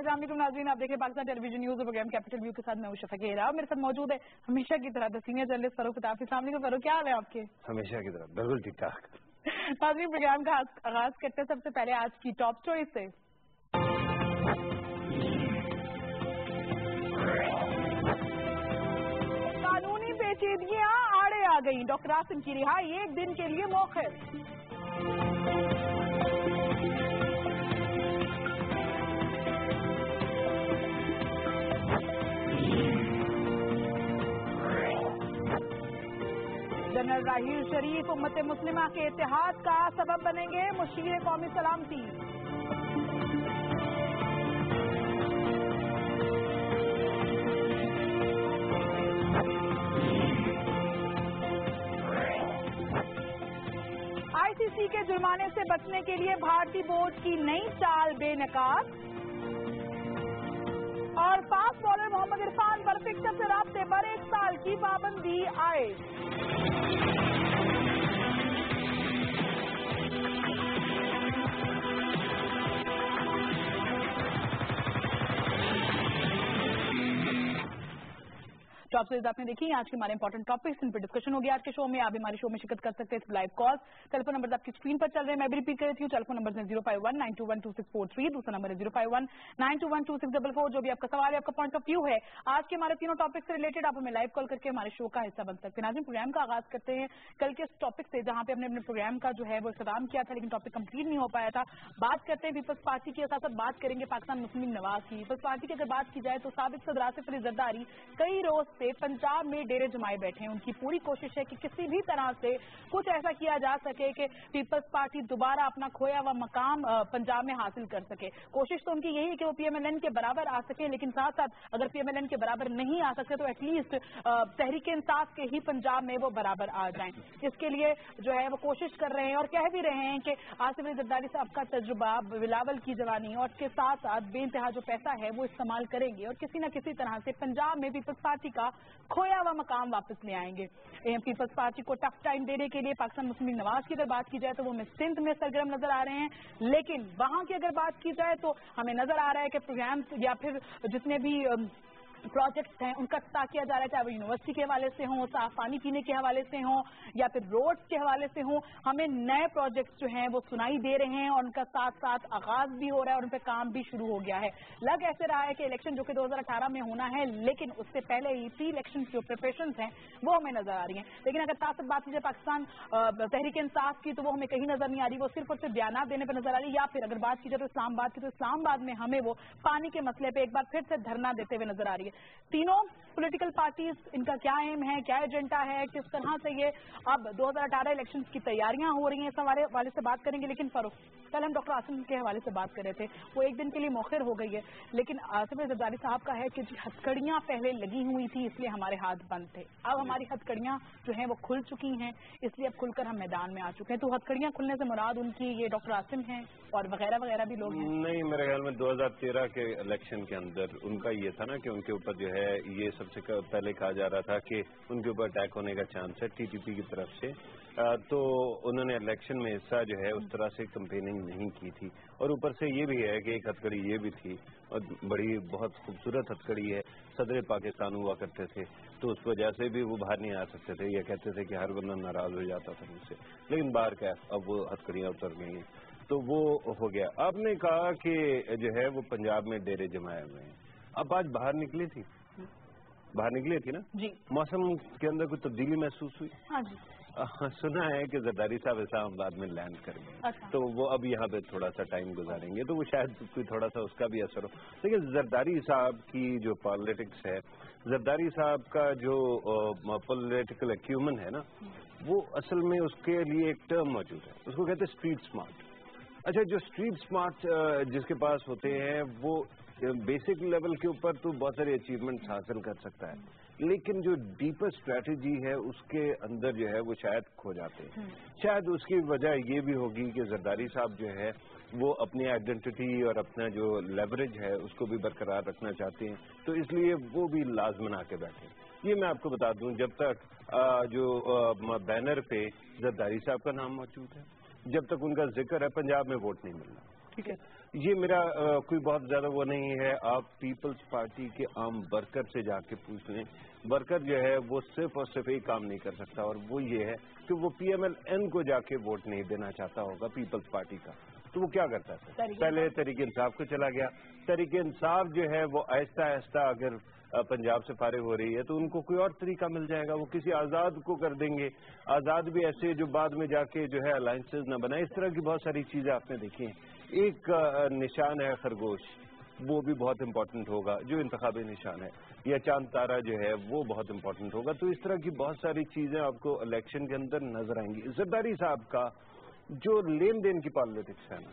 अस्सलाम वालेकुम नाज़रीन, आप देख रहे हैं Pakistan television news programme capital view के साथ मैं उशा फकीर। और मेरे साथ मौजूद है हमेशा की तरह सीनियर जर्नलिस्ट फरूक फताफ। अस्सलाम वालेकुम फरूक, क्या हाल है आपके? हमेशा की तरह बिल्कुल ठीक ठाक। नाज़रीन, प्रोग्राम का आगाज करते हैं सबसे पहले आज की टॉप स्टोरी से। कानूनी पेचीदगियां आड़े आ गई, डॉक्टर आसिम की रिहाई एक दिन के लिए मौखर। जनरल राहील शरीफ उम्मत मुस्लिमा के इत्तेहाद का सबब बनेंगे, मुशीर कौमी सलामती। आईसीसी के जुर्माने से बचने के लिए भारतीय बोर्ड की नई चाल बेनकाब। और फास्ट बॉलर मोहम्मद इरफान पर फिक्सर से राब्ते पर 1 साल की पाबंदी आए। टॉप सीरीज आपने देखी, आज के हमारे इंपॉर्टेंट टॉपिक्स, इन पर डिस्कशन हो गया। आज के शो में आप हमारे शो में शिरकत कर सकते हैं लाइव कॉल। टेलीफोन नंबर आपकी स्क्रीन पर चल रहे हैं, मैं भी रिपीट कर देती हूँ। टेलीफोन नंबर है 051-921-2643, दूसरा नंबर है 051-921-2644। जो भी आपका सवाल है, आपका पॉइंट ऑफ व्यू है आज के हमारे तीनों टॉपिक से रिलेटेड, आप हमें लाइव कॉल करके हमारे शो का हिस्सा बन सकते हैं। नाज़रीन, प्रोग्राम का आगाज करते हैं कल के टॉपिक से, जहां पे हमने अपने प्रोग्राम का जो है वो इख्तिताम किया था, लेकिन टॉपिक कंप्लीट नहीं हो पाया था। बात करते हैं पीपल्स पार्टी के साथ साथ बात करेंगे पाकिस्तान मुस्लिम लीग नवाज की। पीपल्स पार्टी की अगर बात की जाए तो साबिक सदर आसिफ अली जरदारी कई रोज से पंजाब में डेरे जमाए बैठे हैं। उनकी पूरी कोशिश है कि किसी भी तरह से कुछ ऐसा किया जा सके कि पीपल्स पार्टी दोबारा अपना खोया हुआ मकाम पंजाब में हासिल कर सके। कोशिश तो उनकी यही है कि वो पीएमएलएन के बराबर आ सके, लेकिन साथ साथ अगर पीएमएलएन के बराबर नहीं आ सकते तो एटलीस्ट तहरीक इंसाफ के ही पंजाब में वो बराबर आ जाएं। इसके लिए जो है वो कोशिश कर रहे हैं और कह भी रहे हैं कि आसिफ अली जरदारी साहब का तजुर्बा, बिलावल की जवानी और उसके साथ साथ बेइंतहा जो पैसा है वो इस्तेमाल करेंगे और किसी न किसी तरह से पंजाब में पीपल्स पार्टी का खोया हुआ मकाम वापस ले आएंगे। पीपल्स पार्टी को टफ टाइम देने के लिए पाकिस्तान मुस्लिम लीग नवाज की अगर बात की जाए तो वो सिंध में सरगर्म नजर आ रहे हैं, लेकिन वहां की अगर बात की जाए तो हमें नजर आ रहा है कि प्रोग्राम या फिर जितने भी प्रोजेक्ट्स हैं उनका इफ्तिताह किया जा रहा है, चाहे वो यूनिवर्सिटी के हवाले से हों, साफ पानी पीने के हवाले से हों या फिर रोड्स के हवाले से हों। हमें नए प्रोजेक्ट्स जो हैं वो सुनाई दे रहे हैं और उनका साथ साथ आगाज भी हो रहा है और उन पर काम भी शुरू हो गया है। लग ऐसे रहा है कि इलेक्शन जो कि 2018 में होना है, लेकिन उससे पहले ही प्री इलेक्शन जो प्रिपरेशन हैं वो हमें नजर आ रही हैं। लेकिन अगर साथ साथ बात की जाए पाकिस्तान तहरीक इंसाफ की, तो वो हमें कहीं नजर नहीं आ रही, वो सिर्फ और सिर्फ बयान देने पर नजर आ रही है। या फिर अगर बात की जाए तो इस्लामाबाद की, तो इस्लामाबाद में हमें वो पानी के मसले पर एक बार फिर से धरना देते हुए नजर आ रही है। तीनों पॉलिटिकल पार्टीज, इनका क्या एम है, क्या एजेंडा है, किस तरह से ये अब 2018 इलेक्शंस की तैयारियां हो रही हैं, इस हवाले से बात करेंगे। लेकिन फरूक, कल हम डॉक्टर आसिम के हवाले से बात कर रहे थे, वो एक दिन के लिए मौखर हो गई है, लेकिन आसिफ अली जरदारी साहब का है कि हथकड़ियां पहले लगी हुई थी इसलिए हमारे हाथ बंद थे, अब हमारी हथकड़ियां जो हैं वो खुल चुकी हैं, इसलिए अब खुलकर हम मैदान में आ चुके हैं। तो हथकड़ियां खुलने से मुराद उनकी ये डॉक्टर आसिम हैं और वगैरह वगैरह भी लोग हैं? नहीं, मेरे ख्याल में 2013 के इलेक्शन के अंदर उनका ये था ना कि उनके ऊपर जो है ये सबसे पहले कहा जा रहा था कि उनके ऊपर अटैक होने का चांस है टीटीपी की तरफ से, तो उन्होंने इलेक्शन में हिस्सा जो है उस तरह से कैंपेनिंग नहीं की थी। और ऊपर से ये भी है कि एक हथकड़ी ये भी थी और बड़ी बहुत खूबसूरत हथकड़ी है, सदर पाकिस्तान हुआ करते थे तो उस वजह से भी वो बाहर नहीं आ सकते थे, ये कहते थे कि हर बंदा नाराज हो जाता था मुझसे, लेकिन बाहर क्या, अब वो हथकड़ियाँ उतर गई हैं तो वो हो गया। आपने कहा कि जो है वो पंजाब में डेरे जमाए हुए हैं, अब आज बाहर निकली थी ना जी, मौसम के अंदर कोई तब्दीली महसूस हुई? हाँ जी, सुना है कि जरदारी साहब इस्लामाबाद में लैंड कर गए, अच्छा, तो वो अब यहाँ पे थोड़ा सा टाइम गुजारेंगे, तो वो शायद कोई थोड़ा सा उसका भी असर हो। लेकिन जरदारी साहब की जो पॉलिटिक्स है, जरदारी साहब का जो पॉलिटिकल एक्यूमन है ना, वो असल में उसके लिए एक टर्म मौजूद है, उसको कहते हैं स्ट्रीट स्मार्ट। अच्छा, जो स्ट्रीट स्मार्ट जिसके पास होते हैं वो बेसिक लेवल के ऊपर तो बहुत सारे अचीवमेंट्स हासिल कर सकता है, लेकिन जो डीपर स्ट्रेटजी है उसके अंदर जो है वो शायद खो जाते हैं। शायद उसकी वजह ये भी होगी कि जरदारी साहब जो है वो अपनी आइडेंटिटी और अपना जो लेवरेज है उसको भी बरकरार रखना चाहते हैं, तो इसलिए वो भी लाजमन आके बैठे। ये मैं आपको बता दूं, जब तक जो बैनर पे जरदारी साहब का नाम मौजूद है, जब तक उनका जिक्र है, पंजाब में वोट नहीं मिलना, ठीक है। یہ میرا کوئی بہت زیادہ وہ نہیں ہے. آپ پیپلز پارٹی کے عام ورکر سے جا کے پوچھ لیں. ورکر جو ہے وہ صرف اور صرف ایک کام نہیں کر سکتا, اور وہ یہ ہے کہ وہ PMLN کو جا کے ووٹ نہیں دینا چاہتا ہوگا پیپلز پارٹی کا, تو وہ کیا کرتا ہے؟ پہلے تحریک انصاف کو چلا گیا. تحریک انصاف جو ہے وہ آہستہ آہستہ اگر پنجاب سے فارغ ہو رہی ہے تو ان کو کوئی اور طریقہ مل جائے گا, وہ کسی آزاد کو کر دیں گے. آزاد بھی ایسے جو بعد میں جا کے جو ہے الائنسز نہ بنائے. اس طرح کی بہت ساری چیزیں آپ نے دیکھی ہیں. ایک نشان ہے خرگوش, وہ بھی بہت امپورٹنٹ ہوگا جو انتخابی نشان ہے, یا چاند تارا جو ہے وہ بہت امپورٹنٹ ہوگا. تو اس طرح کی بہت ساری چیزیں آپ کو الیکشن کے اندر نظر آئیں گی. زرداری صاحب کا جو لین دین کی پالیٹکس ہے نا,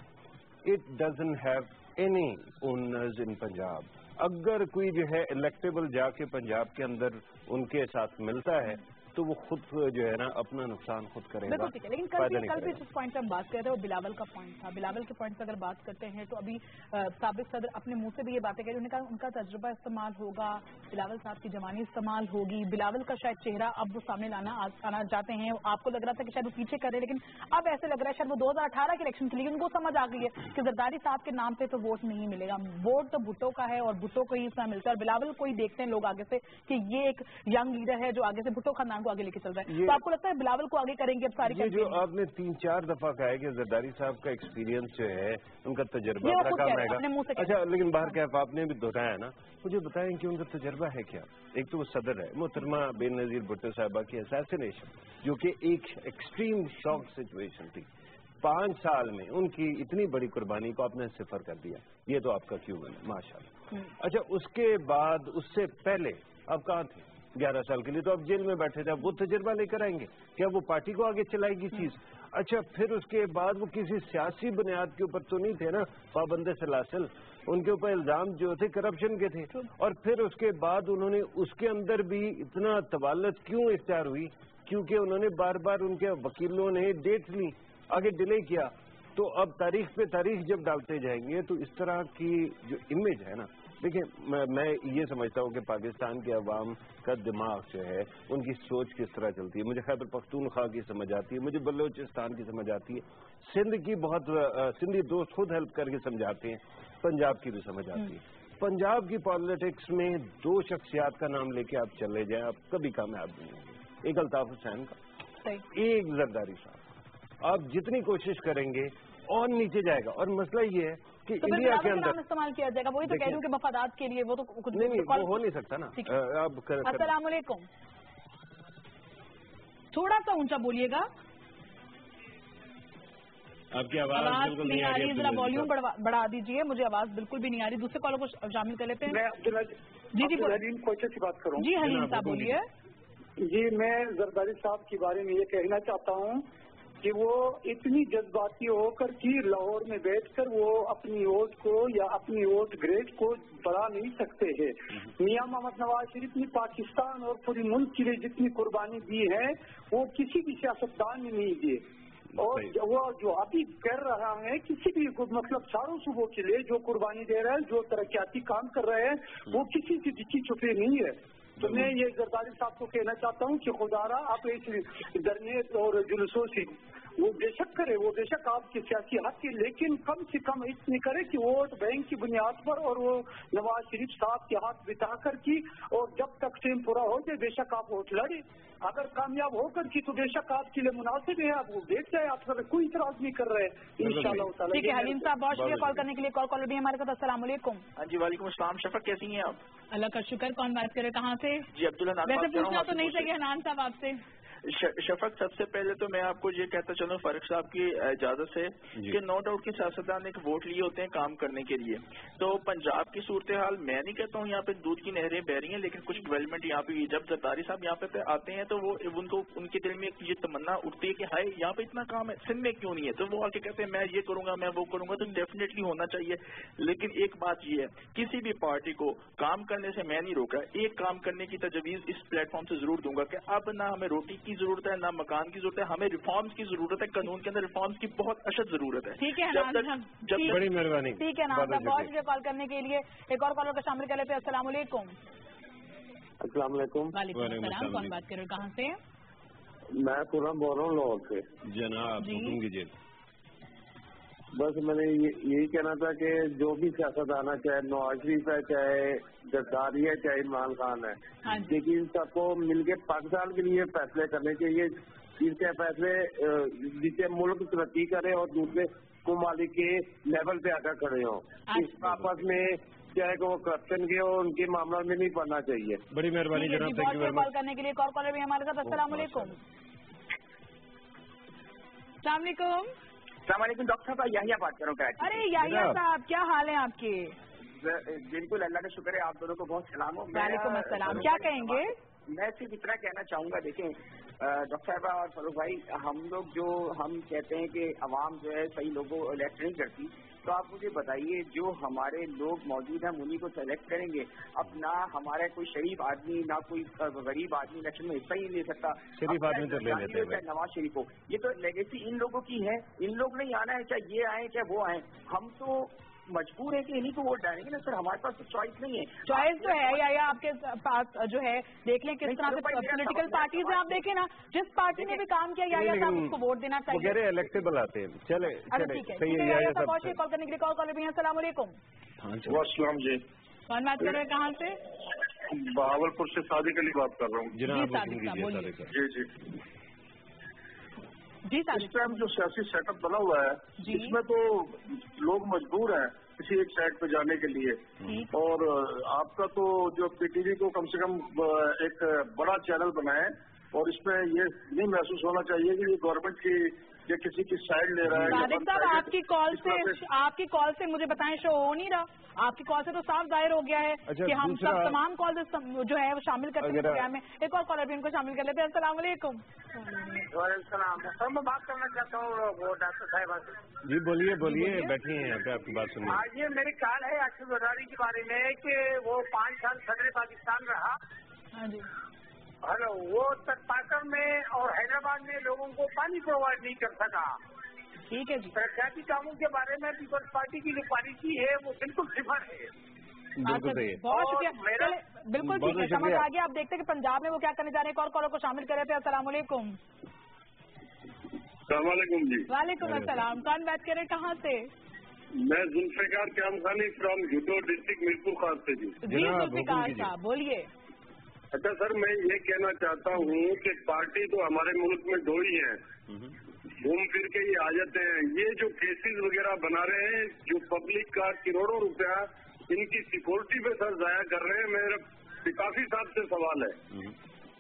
it doesn't have any owners in Punjab. اگر کوئی جو ہے الیکٹیبل جا کے پنجاب کے اندر ان کے ساتھ ملتا ہے تو وہ خود جو ہے نا اپنا نقصان خود کرے گا. لیکن کل بھی جس پوائنٹ پہ ہم بات کر رہے ہیں وہ بلاول کا پوائنٹ تھا. بلاول کے پوائنٹ پہ اگر بات کرتے ہیں تو ابھی سابق صدر اپنے منہ سے بھی یہ باتیں کہہ رہے ہیں, انہوں نے کہا ان کا تجربہ استعمال ہوگا, بلاول صاحب کی جوانی استعمال ہوگی. بلاول کا شاید چہرہ اب وہ سامنے آنا چاہتے ہیں. آپ کو لگ رہا تھا کہ شاید وہ پیچھے کرے, لیکن اب ایسے لگ رہا ہے شاید وہ 2018 کے الیکشن کے لیے ان کو سمجھ آ گئی ہے کہ زرداری صاحب کے نام پہ تو ووٹ نہیں ملے گا. ووٹ تو بھٹو کا ہے اور بھٹو کو ہی اس طرح ملتا ہے, اور بلاول کو ہی دیکھتے ہیں لوگ آگے سے کہ یہ ایک ینگ لیڈر ہے جو آگے سے بھٹو خاندان کو آگے لے کے چل رہا ہے. تو آپ کو لگتا ہے بلاول کو آگے کریں گے اب ساری؟ یہ جو آپ نے 3-4 دفعہ کہا ہے کہ زرداری صاحب کا ایکسپیرینس جو ہے, ان کا تجربہ بڑا کام آئے گا. اچھا, لیکن باہر کیف آپ نے بھی دہرایا نا, مجھے بتائیں کہ ان کا تجربہ ہے کیا. ایک تو وہ صدر ہے, محترمہ بے نظیر بھٹو صاحبہ کی اسیسینیشن جو کہ ایک ایکسٹریم شاک سچویشن تھی. 5 سال میں ان کی اتنی بڑی قربانی کو آپ نے صفر کر دیا. یہ تو آپ کا کیوں ہے, ماشاء اللہ. اچھا, اس کے بعد اس سے پہلے آپ کہاں تھے 11 سال کے لیے؟ تو آپ جیل میں بیٹھے تھے. اب وہ تجربہ لے کر آئیں گے کیا وہ پارٹی کو آگے چلائے گی چیز؟ اچھا, پھر اس کے بعد وہ کسی سیاسی بنیاد کے اوپر تو نہیں تھے نا پابند سلاسل, ان کے اوپر الزام جو تھے کرپشن کے تھے. اور پھر اس کے بعد انہوں نے اس کے اندر بھی اتنا طوالت کیوں اختیار ہوئی؟ کیونکہ انہوں نے بار بار ان کے وکیلوں نے ڈیٹ لی, آگے ڈیلے کیا. تو اب تاریخ پہ تاریخ جب ڈالتے جائیں گے تو اس طرح کی جو امیج ہے نا, دیکھیں میں یہ سمجھتا ہوں کہ پاکستان کے عوام کا دماغ جو ہے, ان کی سوچ کس طرح چلتی ہے. مجھے خیبر پختونخوا کی سمجھ آتی ہے, مجھے بلوچستان کی سمجھ آتی ہے, سندھ کی بہت سندھی دوست خود ہیلپ کر کے سمجھاتے ہیں, پنجاب کی بھی سمجھ آتی ہے. پنجاب کی پالیٹکس میں 2 شخصیات کا نام لے کے آپ چلے جائیں, آپ کبھی کامیاب نہیں ہوں گے. ایک الطاف حسین کا, ایک زرداری صاحب. آپ جتنی کوشش کریں گے اور نیچے جائے گا. اور مسئلہ یہ ہے کہ انڈیا کے اندر استعمال کیا جائے گا. وہی تو کہہ رہی ہوں کہ مفادات کے لیے وہ تو کچھ نہیں, وہ ہو نہیں سکتا نا. السلام علیکم, تھوڑا سا اونچا بولیے گا, آپ کی آواز نہیں آ رہی, ذرا والیوم بڑھا دیجیے, مجھے آواز بالکل بھی نہیں آ رہی. دوسرے کالر کو شامل کر لیتے ہیں. میں جی حلیم کوچے سے بات کروں. جی حلیم صاحب بولیے. جی, میں زرداری صاحب کے بارے میں یہ کہنا چاہتا ہوں کہ وہ اتنی جذباتی ہو کر کہ لاہور میں بیٹھ کر وہ اپنی ووٹ کو یا اپنی ووٹ گریڈ کو بڑھا نہیں سکتے ہیں. میاں محمد نواز شریف نے پاکستان اور پوری ملک کے لیے جتنی قربانی دی ہے وہ کسی بھی سیاستدان نے نہیں دی. اور وہ جو ابھی کر رہا ہے کسی بھی مطلب چاروں صوبوں کے لیے جو قربانی دے رہا ہے, جو ترقیاتی کام کر رہے ہیں, وہ کسی سے دکھی چھپے نہیں ہے. تو میں یہ زرداری صاحب کو کہنا چاہتا ہوں کہ خدا را آپ ایسی درنیت اور جلوسوں سے وہ بے شک کرے, وہ بے شک آپ کے سیاسی حق کی, لیکن کم سے کم اتنی کرے کہ ووٹ بینک کی بنیاد پر اور وہ نواز شریف صاحب کے ہاتھ بتا کر کی, اور جب تک ٹائم پورا ہو جائے بے شک آپ ووٹ لڑے. اگر کامیاب ہو کر کی تو بے شک آپ کے لیے مناسب ہے, آپ وہ دیکھ جائے, آپ سب کوئی اعتراض نہیں کر رہے انشاءاللہ تعالی. ٹھیک ہے حلیم صاحب, بہت شکریہ کال کرنے کے لیے. کالر بھی ہمارے ساتھ. السلام علیکم. ہاں جی, وعلیکم السلام. شفق کیسی ہیں آپ؟ اللہ کا شکر. کون بات کرے, کہاں سے؟ جی عبداللہ. ویسے پوچھنا تو نہیں چاہیے حنان صاحب آپ سے. شفق, سب سے پہلے تو میں آپ کو یہ کہتا چلوں فاروق صاحب کی اجازت سے کہ نو ڈاؤٹ کے سیاستدان نے ایک ووٹ لیے ہوتے ہیں کام کرنے کے لیے. تو پنجاب کی صورتحال میں نہیں کہتا ہوں یہاں پہ دودھ کی نہریں بہ رہی ہیں, لیکن کچھ ڈیولپمنٹ یہاں پہ جب زرداری صاحب یہاں پہ آتے ہیں تو وہ ان کے دل میں یہ تمنا اٹھتی ہے کہ ہائے یہاں پہ اتنا کام ہے, سندھ میں کیوں نہیں ہے. تو وہ آ کے کہتے ہیں میں یہ کروں گا, میں وہ کروں گا. تو ڈیفینیٹلی ہونا چاہیے. لیکن ایک بات یہ ہے, کسی بھی پارٹی کو کام کرنے سے میں نہیں روکا, ایک کام کرنے کی تجویز اس پلیٹ فارم سے ضرور دوں گا کہ اب نہ ہمیں روٹی کی ضرورت ہے, نہ مکان کی ضرورت ہے, ہمیں ریفارمز کی ضرورت ہے. قانون کے اندر ریفارمز کی بہت اشد ضرورت ہے. ٹھیک ہے, بڑی مہربانی. ٹھیک ہے نا, بہت شکریہ کال کرنے کے لیے. ایک اور کالر کا شامل کر لیتے ہیں. السلام علیکم. السلام علیکم. وعلیکم السلام. کون بات کر رہے ہو, کہاں سے؟ میں پورا بول رہا ہوں لاہور سے. جناب حکم کیجیے. बस मैंने यही कहना था कि जो भी सियासतदान है, चाहे नवाज शरीफ है, चाहे जरदारी है, चाहे इमरान खान है, लेकिन सबको मिलकर पाकिस्तान के लिए फैसले करने चाहिए। इसके फैसले जिससे मुल्क तरक्की करे और दूसरे ममालिक के लेवल पे आकर खड़े हों। इस आपस में चाहे वो करप्शन के और उनके मामला में नहीं पड़ना चाहिए। बड़ी मेहरबानी जनाब, thank you very much. Call करने के लिए कॉलर भी हमारे साथ। अस्सलाम वालेकुम। अस्सलाम वालेकुम डॉक्टर साहब, याहिया बात कर रहा हूँ। अरे याहिया साहब, क्या हाल है आपके? बिल्कुल, अल्लाह का शुक्र है, आप दोनों को बहुत सलाम हो। वालेकुम अस्सलाम। क्या कहेंगे? मैं सिर्फ इतना कहना चाहूँगा, देखें डॉक्टर साहब और फरूख भाई, हम लोग जो हम कहते हैं कि अवाम जो है सही लोगों को इलेक्ट नहीं करती, तो आप मुझे बताइए जो हमारे लोग मौजूद हैं उन्हीं को सेलेक्ट करेंगे। अब ना हमारा कोई शरीफ आदमी ना कोई गरीब आदमी इलेक्शन में हिस्सा ही ले सकता। शरीफ आदमी तो ले लेते हैं, नवाज शरीफ को, ये तो लेगेसी इन लोगों की है, इन लोग नहीं आना है, चाहे ये आए चाहे वो आए, हम तो मजबूर है कि इन्हीं को वोट डालेंगे ना सर, हमारे पास तो चॉइस नहीं है। चॉइस तो है या आपके पास जो है, देख लें किस तरह से पॉलिटिकल पार्टीज है, आप देखें ना, जिस पार्टी ने भी काम किया या साहब उसको वोट देना चाहिए। इलेक्टेबल आते हैं। चले ठीक है, कॉल करने के लिए कॉल भी। अस्सलाम वालेकुम। वालेकुम जी। कौन बात कर रहे हैं, कहाँ से? बहावलपुर से सादिक अली बात कर रहा हूँ। जी जी। इस टाइम जो सियासी सेटअप बना हुआ है, इसमें तो लोग मजबूर हैं किसी एक साइड पे जाने के लिए, और आपका तो जो पीटीवी को कम से कम एक बड़ा चैनल बनाए, और इसमें ये नहीं महसूस होना चाहिए कि ये गवर्नमेंट की या किसी की साइड ले रहा है। सादिक साहब, आपकी कॉल से मुझे बताएं, शो हो नहीं रहा। आपकी कॉल से तो साफ जाहिर हो गया है कि हम सब तमाम कॉल जो है वो शामिल करते हैं प्रोग्राम में। एक और कॉलर भी इनको शामिल कर लेते हैं। अस्सलाम वालेकुम। सर मैं बात करना चाहता हूँ वो डॉक्टर साहब। जी बोलिए, बैठिए हैं यहाँ पे, आपकी बात सुनिए। आज ये मेरी कॉल है अरशद जरदारी के बारे में कि वो 5 साल सदर पाकिस्तान रहा। हाँ जी। हेलो, वो तकपाकर में और हैदराबाद में लोगों को पानी प्रोवाइड नहीं कर सका। ठीक है जी। तरक्याती कामों के बारे में पीपल्स पार्टी की जो पॉलिसी है वो बिल्कुल सिफर है। बिल्कुल सही है। बहुत शुक्रिया। बिल्कुल ठीक है, समझ आ गया। आप देखते हैं कि पंजाब में वो क्या करने जा रहे हैं। कॉलर को शामिल कर रहे थे। अस्सलाम वालेकुम। सलामुअलैकुम जी। वालेकुम अस्सलाम। कौन बात कर रहे हैं, कहाँ से? मैं जुल्फिकार क्यामखानी फ्रॉम जुडो डिस्ट्रिक्ट मीरपुर खास से जी। जुल्फिकार साहब बोलिए। अच्छा सर, मैं ये कहना चाहता हूँ कि पार्टी तो हमारे मुल्क में 2 ही है, घूम फिर के ये आ जाते हैं। ये जो केसेस वगैरह बना रहे हैं, जो पब्लिक का करोड़ों रुपया इनकी सिक्योरिटी पे सर जाया कर रहे हैं, मेरा काफी साहब से सवाल है।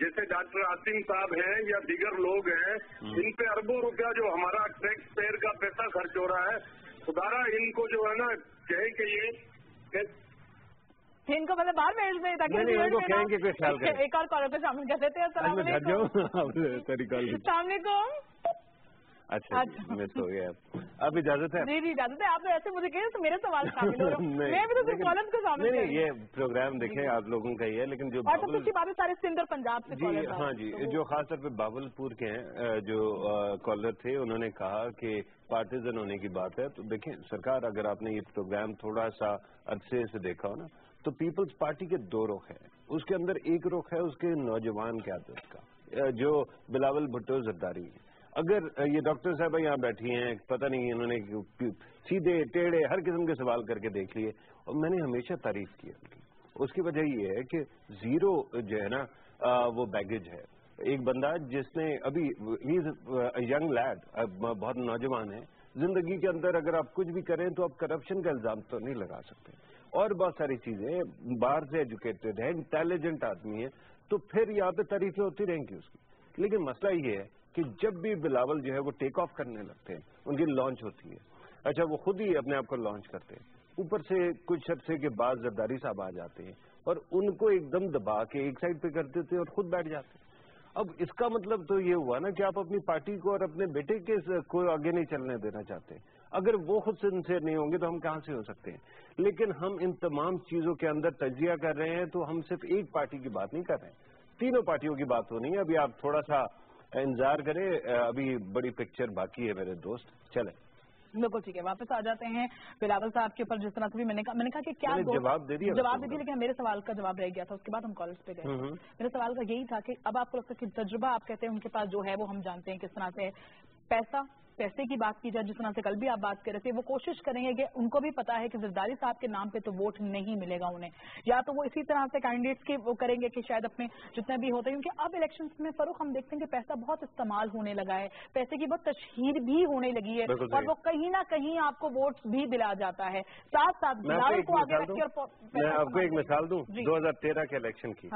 जैसे डॉक्टर आसिम साहब हैं या दीगर लोग हैं, इन पे अरबों रुपया जो हमारा टैक्स पेयर का पैसा खर्च हो रहा है, खुदारा इनको जो है ना कहे कि ये इनको मतलब बाहर भेज दें ताकि उनको कहेंगे कोई ख्याल करें। एक और कॉलर पे शामिल कर देते हैं। अस्सलाम वालेकुम। अच्छा मैं सो गया, अब इजाजत है? जी इजाजत है। आप तो ऐसे मुझे कह तो मेरे सवाल शामिल हो रहे हैं। मैं भी तो सिर्फ कॉलम को शामिल कर रही हूं। ये प्रोग्राम देखें आप लोगों का ही है, लेकिन जो और सबसे अच्छी बात है सारे सिंध और पंजाब से जी हाँ जी, जो खास तौर पे बावलपुर के हैं जो कॉलर थे, उन्होंने कहा कि पार्टीजन होने की बात है। तो देखें सरकार, अगर आपने ये प्रोग्राम थोड़ा सा अरसे से देखा हो ना, तो पीपल्स पार्टी के 2 रुख है। उसके अंदर एक रुख है उसके नौजवान क्यादत का, जो बिलावल भुट्टो जरदारी है। अगर ये डॉक्टर साहब यहाँ बैठी हैं, पता नहीं इन्होंने सीधे टेढ़े हर किस्म के सवाल करके देख लिए, और मैंने हमेशा तारीफ की उनकी। उसकी वजह ये है कि 0 जो है ना वो बैगेज है। एक बंदा जिसने अभी ही यंग लैड, बहुत नौजवान है, जिंदगी के अंदर अगर आप कुछ भी करें तो आप करप्शन का इल्जाम तो नहीं लगा सकते, और बहुत सारी चीजें, बाहर से एजुकेटेड है, इंटेलिजेंट आदमी है, तो फिर यहाँ पे तारीफें होती रहेंगी उसकी। लेकिन मसला ये है कि जब भी बिलावल जो है वो टेक ऑफ करने लगते हैं, उनकी लॉन्च होती है, अच्छा वो खुद ही अपने आप को लॉन्च करते हैं, ऊपर से कुछ अरसे के बाद जरदारी साहब आ जाते हैं और उनको एकदम दबा के एक साइड पे कर देते हैं और खुद बैठ जाते हैं। अब इसका मतलब तो ये हुआ ना कि आप अपनी पार्टी को और अपने बेटे के को आगे नहीं चलने देना चाहते। अगर वो खुद सिंसियर नहीं होंगे तो हम कहाँ से हो सकते हैं। लेकिन हम इन तमाम चीजों के अंदर तजिया कर रहे हैं, तो हम सिर्फ एक पार्टी की बात नहीं कर रहे हैं, 3 पार्टियों की बात होनी है। अभी आप थोड़ा सा इंतजार करें, अभी बड़ी पिक्चर बाकी है मेरे दोस्त। चले बिल्कुल ठीक है, वापस आ जाते हैं बिलावल साहब के ऊपर। जिस तरह से भी मैंने कहा कि क्या जवाब दे दिया, लेकिन मेरे सवाल का जवाब रह गया था, उसके बाद हम कॉलेज पे गए। मेरे सवाल का यही था कि अब आपको लगता है कि तजुर्बा आप कहते हैं उनके पास जो है वो हम जानते हैं किस तरह से पैसा पैसे की बात की जाए, जिस तरह से कल भी आप बात कर रहे थे, वो कोशिश करेंगे कि उनको भी पता है कि जरदारी साहब के नाम पे तो वोट नहीं मिलेगा उन्हें, या तो वो इसी तरह से कैंडिडेट्स के वो करेंगे कि शायद अपने जितने भी होते हैं, क्योंकि अब इलेक्शन में फरूख हम देखते हैं कि पैसा बहुत इस्तेमाल होने लगा है, पैसे की बहुत तशहीर भी होने लगी है, और वो कहीं ना कहीं आपको वोट भी दिला जाता है। साथ साथ मैं आपको एक मिसाल दूं 2013 के इलेक्शन की।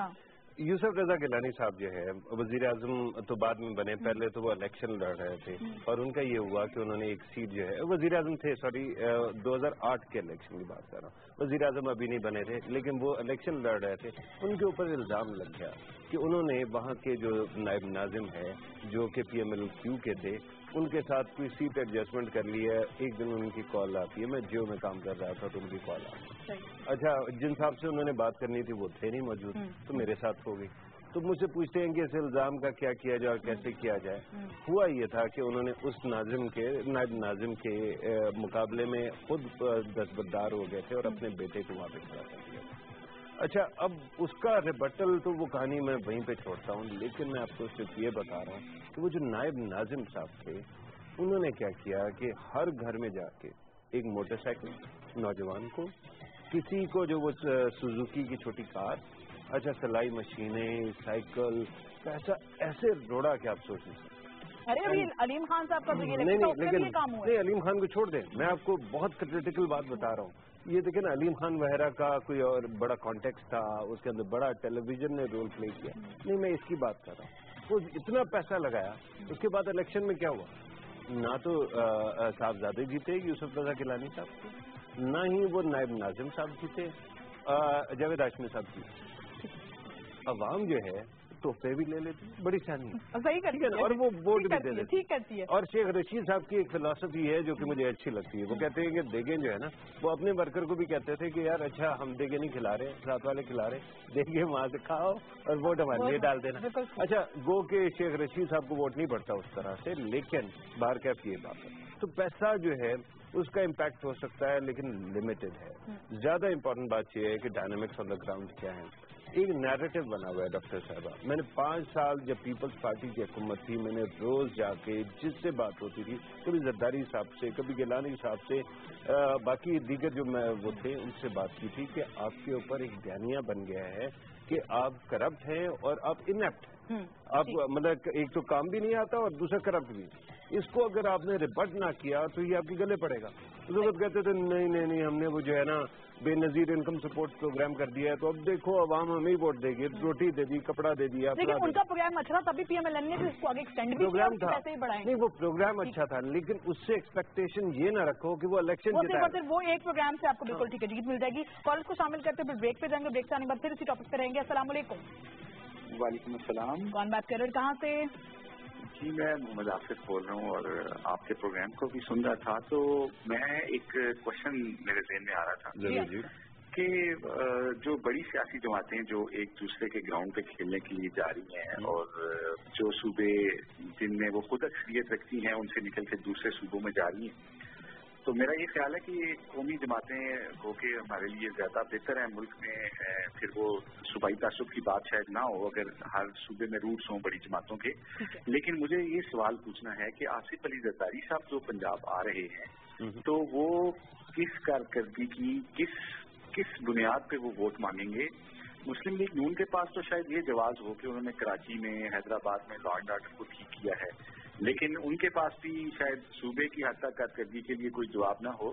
यूसुफ रजा गिलानी साहब जो है वजीर आजम तो बाद में बने, पहले तो वो इलेक्शन लड़ रहे थे और उनका ये हुआ कि उन्होंने एक सीट जो है वजीर आजम थे, 2008 के इलेक्शन की बात कर रहा हूँ, वजीर आजम अभी नहीं बने थे लेकिन वो इलेक्शन लड़ रहे थे। उनके ऊपर इल्जाम लग गया कि उन्होंने वहाँ के जो नायब नाजिम है जो कि PMLQ के थे उनके साथ कोई सीट एडजस्टमेंट कर ली है। एक दिन उनकी कॉल आती है, मैं जियो में काम कर रहा था तो उनकी कॉल आती है, अच्छा जिन साहब से उन्होंने बात करनी थी वो थे नहीं मौजूद, तो मेरे साथ हो गई। तो मुझसे पूछते हैं कि इस इल्जाम का क्या किया जाए और कैसे किया जाए। हुआ ये था कि उन्होंने उस नाजिम के नायब नाजिम के मुकाबले में खुद दस्तबरदार हो गए थे और अपने बेटे को वहाँ पे खड़ा कर दिया। अच्छा, अब उसका रिबटल तो वो कहानी मैं वहीं पे छोड़ता हूँ, लेकिन मैं आपको सिर्फ ये बता रहा हूँ कि वो जो नायब नाजिम साहब थे उन्होंने क्या किया कि हर घर में जाके एक मोटरसाइकिल नौजवान को, किसी को जो वो सुजुकी की छोटी कार, अच्छा सिलाई मशीनें, साइकिल, पैसा ऐसे रोड़ा कि आप सोच नहीं सकते। अरे अभी अलीम खान साहब का लेकिन काम हुआ नहीं, अलीम खान को छोड़ दें, मैं आपको बहुत क्रिटिकल बात बता रहा हूँ। ये देखें ना, अलीम खान वगैरह का कोई और बड़ा कॉन्टेक्स्ट था, उसके अंदर बड़ा टेलीविजन ने रोल प्ले किया, नहीं मैं इसकी बात कर रहा हूँ। तो इतना पैसा लगाया, उसके बाद इलेक्शन में क्या हुआ, ना तो साहबजादे जीते यूसुफ रजा गिलानी साहब, ना ही वो नायब नाजिम साहब जीते, जावेद हाशमी साहब जीते। अवाम जो है तोहफे भी ले लेती है, बड़ी शानी है, सही करती है, और वो वोट भी दे देती है, ठीक करती है। और शेख रशीद साहब की एक फिलॉसफी है जो कि मुझे अच्छी लगती है, वो कहते हैं कि देगे जो है ना, वो अपने वर्कर को भी कहते थे कि यार अच्छा हम देगे नहीं खिला रहे, साथ वाले खिला रहे, देगे वहां से खाओ और वोट हमारे लिए डाल देना। अच्छा, गो के शेख रशीद साहब को वोट नहीं पड़ता उस तरह से, लेकिन बाहर कैफ ये बात है, तो पैसा जो है उसका इम्पैक्ट हो सकता है लेकिन लिमिटेड है। ज्यादा इंपॉर्टेंट बात यह है कि डायनामिक्स ऑन द ग्राउंड क्या है। एक नैरेटिव बना हुआ है डॉक्टर साहबा। मैंने 5 साल जब पीपल्स पार्टी की हुकूमत थी, मैंने रोज जाके जिससे बात होती थी, कभी जरदारी साहब से, कभी गिलानी साहब से, बाकी दीगर जो मैं वो थे उनसे बात की थी कि आपके ऊपर एक बयानिया बन गया है कि आप करप्ट हैं और आप इनएप्ट हैं, आप मतलब एक तो काम भी नहीं आता और दूसरा करप्ट भी। इसको अगर आपने रिबट ना किया तो ये आपके गले पड़ेगा। उस वक्त कहते थे नहीं हमने वो जो है ना बेनजीर इनकम सपोर्ट प्रोग्राम कर दिया है, तो अब देखो अवाम हमें ही वोट देगी, रोटी दे दी, कपड़ा दे दिया। लेकिन उनका प्रोग्राम अच्छा था, तभी PMLN ने इसको आगे एक्सटेंड भी किया, पैसे ही बढ़ाए। नहीं, वो प्रोग्राम अच्छा था, लेकिन उससे एक्सपेक्टेशन ये ना रखो कि वो इलेक्शन सिर्फ वो एक प्रोग्राम से आपको बिल्कुल ठीक है जीत मिल जाएगी। कॉलेज को शामिल करते हुए ब्रेक पे जाएंगे, ब्रेक से आने बाद फिर इसी टॉपिक पे रहेंगे। अस्सलाम वालेकुम। वालेकुम अस्सलाम। कौन बात कर रहे हैं, कहाँ से? जी मैं मोहम्मद आसिफ बोल रहा हूँ और आपके प्रोग्राम को भी सुन रहा था, तो मैं एक क्वेश्चन मेरे ज़हन में आ रहा था कि जो बड़ी सियासी जमातें जो एक दूसरे के ग्राउंड पे खेलने के लिए जा रही हैं और जो सूबे जिनमें वो खुद अक्सरियत रखती हैं उनसे निकल के दूसरे सूबों में जा रही हैं, तो मेरा ये ख्याल है कि कौमी जमातें हो के हमारे लिए ज़्यादा बेहतर है मुल्क में। फिर वो सूबाई तासुब की बात शायद ना हो अगर हर सूबे में रूट्स हों बड़ी जमातों के। लेकिन मुझे ये सवाल पूछना है कि आसिफ अली जरदारी साहब जो पंजाब आ रहे हैं, तो वो किस कारकर्दगी की किस बुनियाद पे वो वोट मांगेंगे? मुस्लिम लीग नून के पास तो शायद ये जवाब हो कि उन्होंने कराची में, हैदराबाद में लॉ एंड ऑर्डर को ठीक किया है, लेकिन उनके पास भी शायद सूबे की हद तक कारकर्दगी के लिए कोई जवाब ना हो,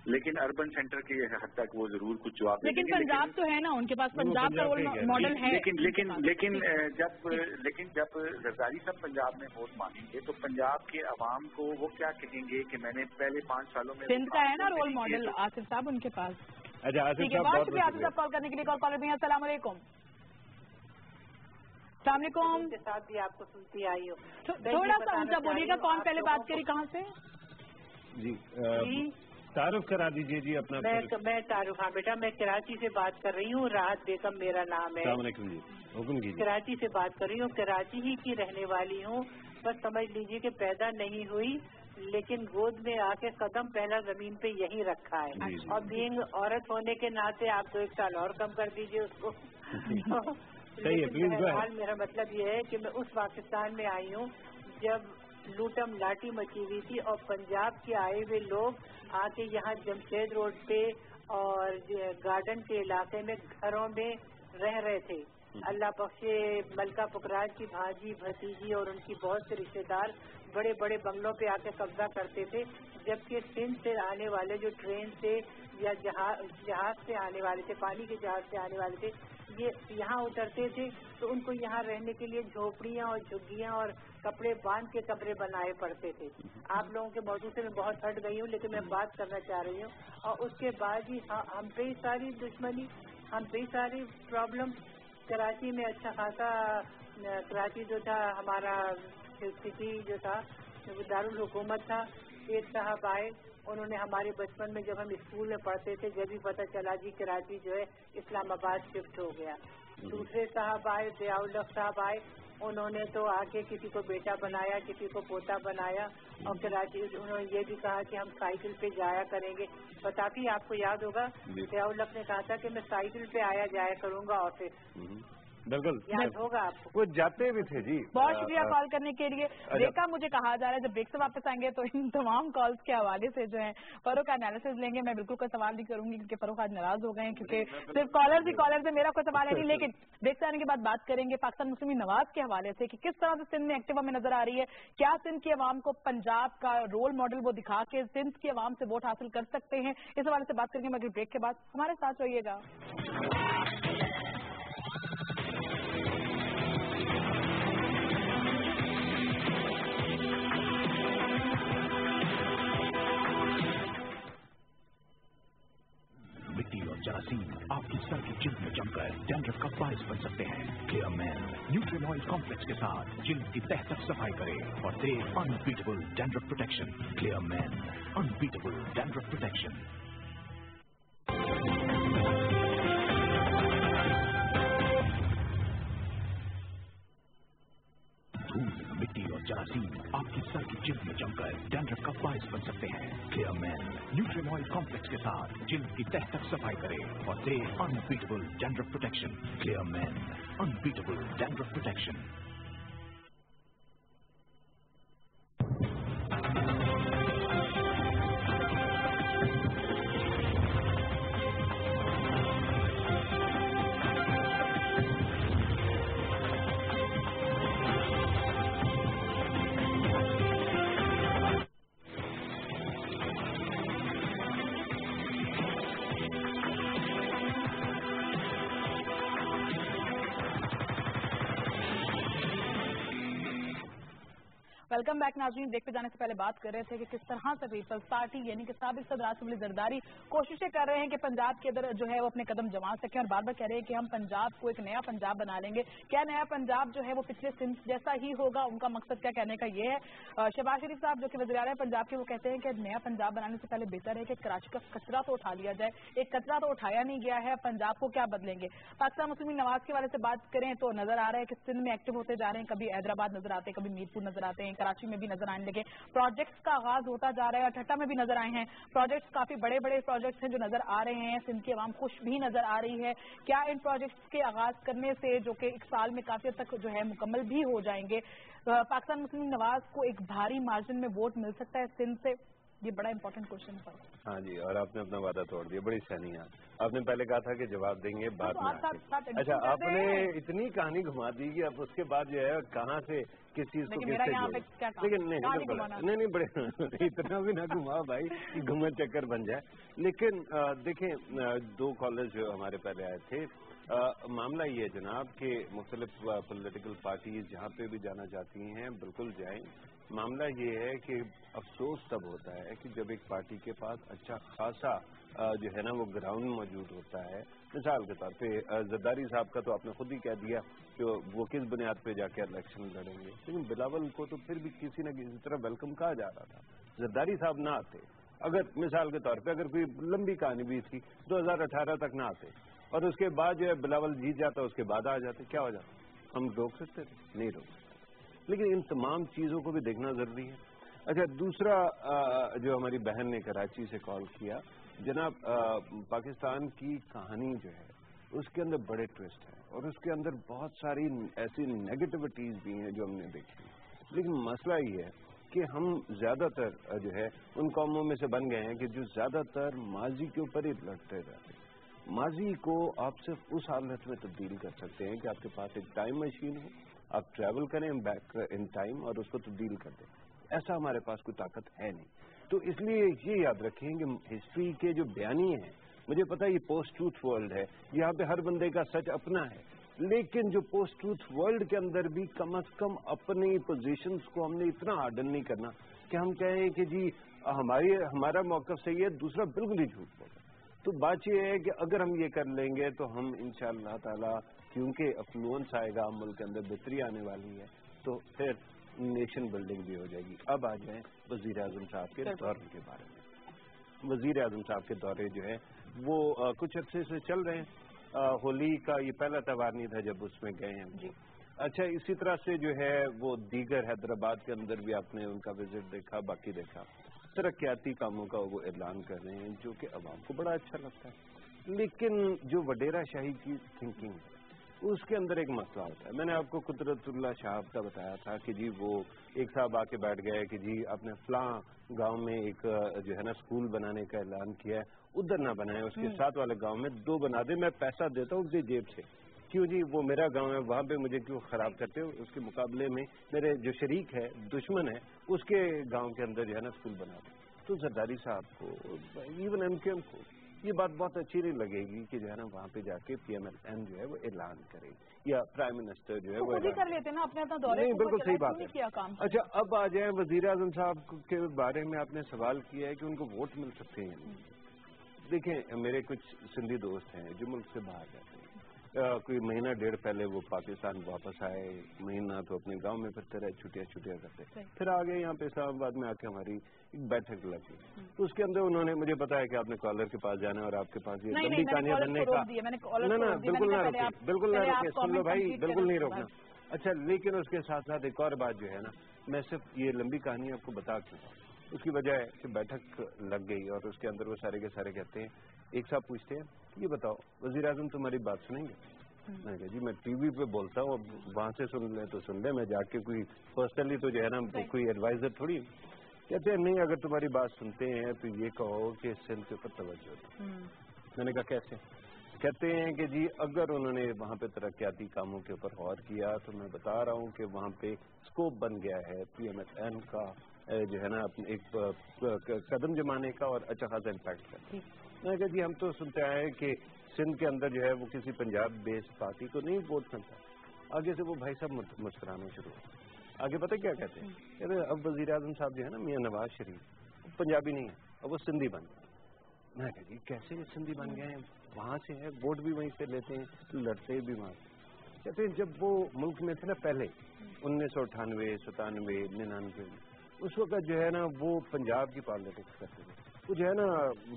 लेकिन अर्बन सेंटर के हद तक वो जरूर कुछ जवाब लेकिन पंजाब तो है ना, उनके पास पंजाब का रोल मॉडल है। लेकिन जब जरदारी साहब पंजाब में वोट मांगेंगे तो पंजाब के अवाम को वो क्या कहेंगे कि मैंने पहले 5 सालों में सिंध का है ना रोल मॉडल आसिफ साहब उनके पास। अच्छा, आसिफ साहब कॉल करने के लिए कॉल रही हैं। अस्सलाम वालेकुम। सलामुअलैकुम। के साथ भी आपको सुनती आई हो, थोड़ा सा ऊंचा बोलिएगा। कौन पहले बात करी, कहाँ से? जी तारुफ करा दीजिए जी अपना। मैं तारुफ, हाँ बेटा, मैं कराची से बात कर रही हूँ, राहत बेगम मेरा नाम है। हुक्म कीजिए। कराची से बात कर रही हूँ, कराची ही की रहने वाली हूँ, बस समझ लीजिए कि पैदा नहीं हुई लेकिन गोद में आके कदम पहला जमीन पे यही रखा है। और बीइंग औरत होने के नाते आप तो 1 साल और कम कर दीजिए उसको। सही है, प्लीज। मेरा मतलब ये है कि मैं उस पाकिस्तान में आई हूँ जब लूटम लाठी मची हुई थी और पंजाब के आए हुए लोग आके यहाँ जमशेद रोड पे और गार्डन के इलाके में घरों में रह रहे थे। अल्लाह बख्शे मलका पुखराज की भांजी भतीजी और उनकी बहुत से रिश्तेदार बड़े बड़े बंगलों पे आके कब्जा करते थे, जबकि सिंध से आने वाले जो ट्रेन से या जहाज से आने वाले थे, पानी के जहाज से आने वाले थे, ये यहाँ उतरते थे तो उनको यहाँ रहने के लिए झोपड़ियाँ और झुग्गियाँ और कपड़े बांध के कमरे बनाए पड़ते थे। आप लोगों के मौजूद से मैं बहुत हट गई हूँ, लेकिन मैं बात करना चाह रही हूँ। और उसके बाद ही हम पे ही सारी दुश्मनी, हम पे ही सारी प्रॉब्लम। कराची में अच्छा खासा, कराची जो था हमारा सिटी जो था दारुल हुकूमत था। एक साहब आए, उन्होंने हमारे बचपन में जब हम स्कूल में पढ़ते थे जब भी पता चला जी कराची जो है इस्लामाबाद शिफ्ट हो गया। दूसरे साहब आए, ज़ियाउल्हक साहब आए, उन्होंने तो आके किसी को बेटा बनाया, किसी को पोता बनाया। और कराची उन्होंने ये भी कहा कि हम साइकिल पे जाया करेंगे। बताती आपको याद होगा ज़ियाउल्हक ने कहा था कि मैं साइकिल पे आया जाया करूंगा ऑफिस। बिल्कुल याद होगा आपको। वो जाते भी थे जी। बहुत शुक्रिया कॉल करने के लिए। ब्रेक मुझे कहा जा रहा है जब ब्रेक से वापस आएंगे तो इन तमाम कॉल्स के हवाले से जो है फरूख का एनालिसिस लेंगे। मैं बिल्कुल कोई सवाल नहीं करूंगी क्योंकि फरूख आज नाराज हो गए हैं, क्योंकि सिर्फ कॉलर से मेरा कोई सवाल है नहीं। लेकिन ब्रेक से आने के बाद बात करेंगे पाकिस्तान मुस्लिम नवाज के हवाले से कि किस तरह से सिंध में एक्टिव हमें नजर आ रही है। क्या सिंध की आवाम को पंजाब का रोल मॉडल वो दिखा के सिंध की आवाम से वोट हासिल कर सकते हैं, इस हवाले से बात करेंगे। मगर ब्रेक के बाद हमारे साथ रहिएगा। मिट्टी और जरासीम आपकी सर की जिल्द में जमकर डैंड्रफ का बायस बन सकते हैं। Clear men nutrient oil complex के साथ जिल्द की तह तक सफाई करे और दे unbeatable dandruff protection. Clear men unbeatable dandruff protection. धूल, मिट्टी और जरासीम आपकी सर की जिल्द में जमकर डैंड्रफ का बायस बन सकते हैं। Clear men nutrient oil complex के साथ जिल्द की तह तक सफाई करे और दे unbeatable dandruff protection. Clear men unbeatable dandruff protection. Welcome back नाज़रीन। ब्रेक पे जाने से पहले बात कर रहे थे कि किस तरह से पीपल्स पार्टी यानी कि साबिक सदर आसिफ अली जरदारी कोशिशें कर रहे हैं कि पंजाब के अंदर जो है वो अपने कदम जमा सकें और बार बार कह रहे हैं कि हम पंजाब को एक नया पंजाब बना लेंगे। क्या नया पंजाब जो है वो पिछले सिंध जैसा ही होगा? उनका मकसद क्या कहने का ये है। शहबाज शरीफ साहब जो कि वज़ीर आला पंजाब के, वो कहते हैं कि नया पंजाब बनाने से पहले बेहतर है कि कराची का कचरा तो उठा लिया जाए। एक कचरा तो उठाया नहीं गया है, पंजाब को क्या बदलेंगे? पाकिस्तान मुस्लिम नवाज के वाले से बात करें तो नजर आ रहा है कि सिंध में एक्टिव होते जा रहे हैं। कभी हैदराबाद नजर आते हैं, कभी मीरपुर नजर आते हैं, कराची में भी नजर आने लगे। प्रोजेक्ट्स का आगाज होता जा रहा है, ठट्टा में भी नजर आए हैं प्रोजेक्ट्स। काफी बड़े बड़े प्रोजेक्ट्स हैं जो नजर आ रहे हैं। सिंध की आवाम खुश भी नजर आ रही है। क्या इन प्रोजेक्ट्स के आगाज करने से, जो कि एक साल में काफी हद तक जो है मुकम्मल भी हो जाएंगे, पाकिस्तान मुस्लिम नवाज को एक भारी मार्जिन में वोट मिल सकता है सिंध से? ये बड़ा इंपॉर्टेंट क्वेश्चन है। हाँ जी, और आपने अपना वादा तोड़ दिया। बड़ी सही है। आपने पहले कहा था कि जवाब देंगे बाद में आके। अच्छा, आपने इतनी कहानी घुमा दी कि अब उसके बाद जो है कहाँ से किस चीज को किससे जोड़े। लेकिन नहीं बड़े इतना भी ना घुमा भाई कि घुमा चक्कर बन जाए। लेकिन देखें, दो कॉलेज जो हमारे पहले आए थे, मामला ये है जनाब कि मुख्तलिफ पॉलिटिकल पार्टीज जहाँ पे भी जाना चाहती हैं बिल्कुल जाएं। मामला ये है कि अफसोस तब होता है कि जब एक पार्टी के पास अच्छा खासा जो है ना वो ग्राउंड मौजूद होता है। मिसाल के तौर पे जरदारी साहब का तो आपने खुद ही कह दिया कि वो किस बुनियाद पे जाके इलेक्शन लड़ेंगे, लेकिन बिलावल को तो फिर भी किसी न किसी तरह वेलकम कहा जा रहा था। जरदारी साहब ना आते, अगर मिसाल के तौर पे अगर कोई लंबी कहानी भी थी 2018 तक ना आते और उसके बाद जो है बिलावल जीत जाता, उसके बाद आ जाते, क्या हो जाता? हम रोक सकते थे? नहीं रोक सकते। लेकिन इन तमाम चीज़ों को भी देखना ज़रूरी है। अच्छा, दूसरा जो हमारी बहन ने कराची से कॉल किया, जनाब पाकिस्तान की कहानी जो है उसके अंदर बड़े ट्विस्ट हैं और उसके अंदर बहुत सारी ऐसी नेगेटिविटीज़ भी हैं जो हमने देखी। लेकिन मसला ये है کہ ہم زیادہ تر جو ہے ان قوموں میں سے بن گئے ہیں کہ جو زیادہ تر ماضی کے اوپر ہی لڑتے رہتے ہیں. ماضی کو آپ صرف اس حالت میں تبدیل کر سکتے ہیں کہ آپ کے پاس ایک ٹائم مشین ہو, آپ ٹریول کریں بیک ان ٹائم اور اس کو تبدیل کر دیں. ایسا ہمارے پاس کوئی طاقت ہے نہیں. تو اس لیے یہ یاد رکھیں کہ ہسٹری کے جو بیانی ہیں, مجھے پتا ہے یہ پوسٹ ٹروتھ ورلڈ ہے, یہاں پہ ہر بندے کا سچ اپنا ہے, لیکن جو پوسٹ ٹروتھ ورلڈ کے اندر بھی کم از کم اپنی پوزیشنز کو ہم نے اتنا ہارڈن نہیں کرنا کہ ہم کہیں کہ جی ہمارا موقف صحیح ہے, دوسرا بالکل ہی جھوٹ بول. تو بات یہ ہے کہ اگر ہم یہ کر لیں گے تو ہم انشاءاللہ تعالی, کیونکہ افلوئنس آئے گا, ملک کے اندر بہتری آنے والی ہے, تو پھر نیشن بلڈنگ بھی ہو جائے گی. اب آ جائیں وزیر اعظم صاحب کے دورے کے بارے میں. وزیر اعظم صاحب کے دورے جو ہے وہ کچھ عرصے سے چل رہے ہیں. ہولی کا یہ پہلا تہوار نہیں تھا جب اس میں گئے ہیں. اچھا, اسی طرح سے جو ہے وہ دیگر حیدرآباد کے اندر بھی آپ نے ان کا وزٹ دیکھا, باقی دیکھا. ترقیاتی کاموں کا وہ اعلان کر رہے ہیں جو کہ عوام کو بڑا اچھا لگتا ہے, لیکن جو وڈیرا شاہی کی تھنکنگ ہے اس کے اندر ایک مسئلہ ہوتا ہے. میں نے آپ کو قدرت اللہ شہاب کا بتایا تھا کہ جی وہ ایک صاحب آ کے بیٹھ گئے کہ جی آپ نے فلاں گاؤں میں ایک جو ہے نا اسکول بنانے کا اعلان کیا ہے, ادھر نہ بنائے, اس کے ساتھ والے گاؤں میں 2 بنا دے, میں پیسہ دیتا ہوں اس جیب سے. کیوں جی, وہ میرا گاؤں ہے, وہاں پہ مجھے کیوں خراب کرتے ہو؟ اس کے مقابلے میں میرے جو شریک ہے, دشمن ہے, اس کے گاؤں کے اندر جو ہے نا اسکول بنا دے. تو زرداری صاحب کو, ایون ایم کیو ایم کو یہ بات بہت اچھی نہیں لگے گی کہ جو ہے نا وہاں پہ جا کے پی ایم ایل این جو ہے وہ اعلان کرے, یا پرائم منسٹر جو ہے وہ کر لیتے نا اپنے اپنا دورے. نہیں, بالکل صحیح بات ہے. اچھا, اب آ جائیں وزیر اعظم صاحب کے بارے میں آپ نے سوال کیا ہے کہ ان کو ووٹ مل سکتے ہیں. دیکھیں, میرے کچھ سندھی دوست ہیں جو ملک سے باہر جاتے ہیں. کوئی مہینہ 1.5 پہلے وہ پاکستان واپس آئے, مہینہ تو اپنے گاؤں میں پھرتے رہے, چھٹیاں کرتے, پھر آگے یہاں پہ اسلام آباد میں آ کے ہماری ایک بیٹھک لگی. تو اس کے اندر انہوں نے مجھے بتایا کہ آپ نے کالر کے پاس جانا ہے اور آپ کے پاس یہ لمبی کہانیاں بننے کا. نہ بالکل نہ روکے, بالکل نہ روکے, سن لو بھائی, بالکل نہیں روکنا. اچھا, لیکن اس کے ساتھ ساتھ ایک اور بات جو ہے نا, میں صرف یہ لمبی کہانی آپ کو بتا دوں. اس کی وجہ ہے کہ بیٹھک لگ گئی اور اس کے اندر وہ سارے کے سارے کہتے ہیں, ایک صاحب پوچھتے ہیں یہ بتاؤ وزیر اعظم تمہاری بات سنیں گے؟ میں کہا جی میں ٹی وی پہ بولتا ہوں, اب وہاں سے سن لیں تو سن لیں, میں جا کے کوئی پرسنلی تو جو ہے نا کوئی ایڈوائزر تھوڑی. کہتے ہیں نہیں, اگر تمہاری بات سنتے ہیں تو یہ کہو کہ سندھ کے اوپر توجہ دو. میں نے کہا کیسے؟ کہتے ہیں کہ جی اگر انہوں نے وہاں پہ ترقیاتی کاموں کے اوپر غور کیا تو میں بتا رہا ہوں کہ وہاں پہ اسکوپ بن گیا ہے پی ایم ایل این کا جو ہے نا ایک قدم جمانے کا اور اچھا خاصا امپیکٹ کا. میں کہا جی ہم تو سنتے آئے کہ سندھ کے اندر جو ہے وہ کسی پنجاب بیس پارٹی کو نہیں ووٹ کرتا. آگے سے وہ بھائی صاحب مسکرانا شروع ہو. آگے پتہ کیا کہتے ہیں, کہتے ہیں اب وزیر اعظم صاحب جو ہے نا میاں نواز شریف پنجابی نہیں ہے, اب وہ سندھی بن گئے. میں کہا جی کیسے سندھی بن گئے ہیں, وہاں سے ہے, ووٹ بھی وہیں سے لیتے ہیں, لڑتے بھی وہاں سے. کہتے ہیں جب وہ ملک میں تھے نا پہلے 1998, 97, 99 اس وقت جو ہے نا وہ پنجاب کی پالیٹکس کرتے تھے. وہ جو ہے نا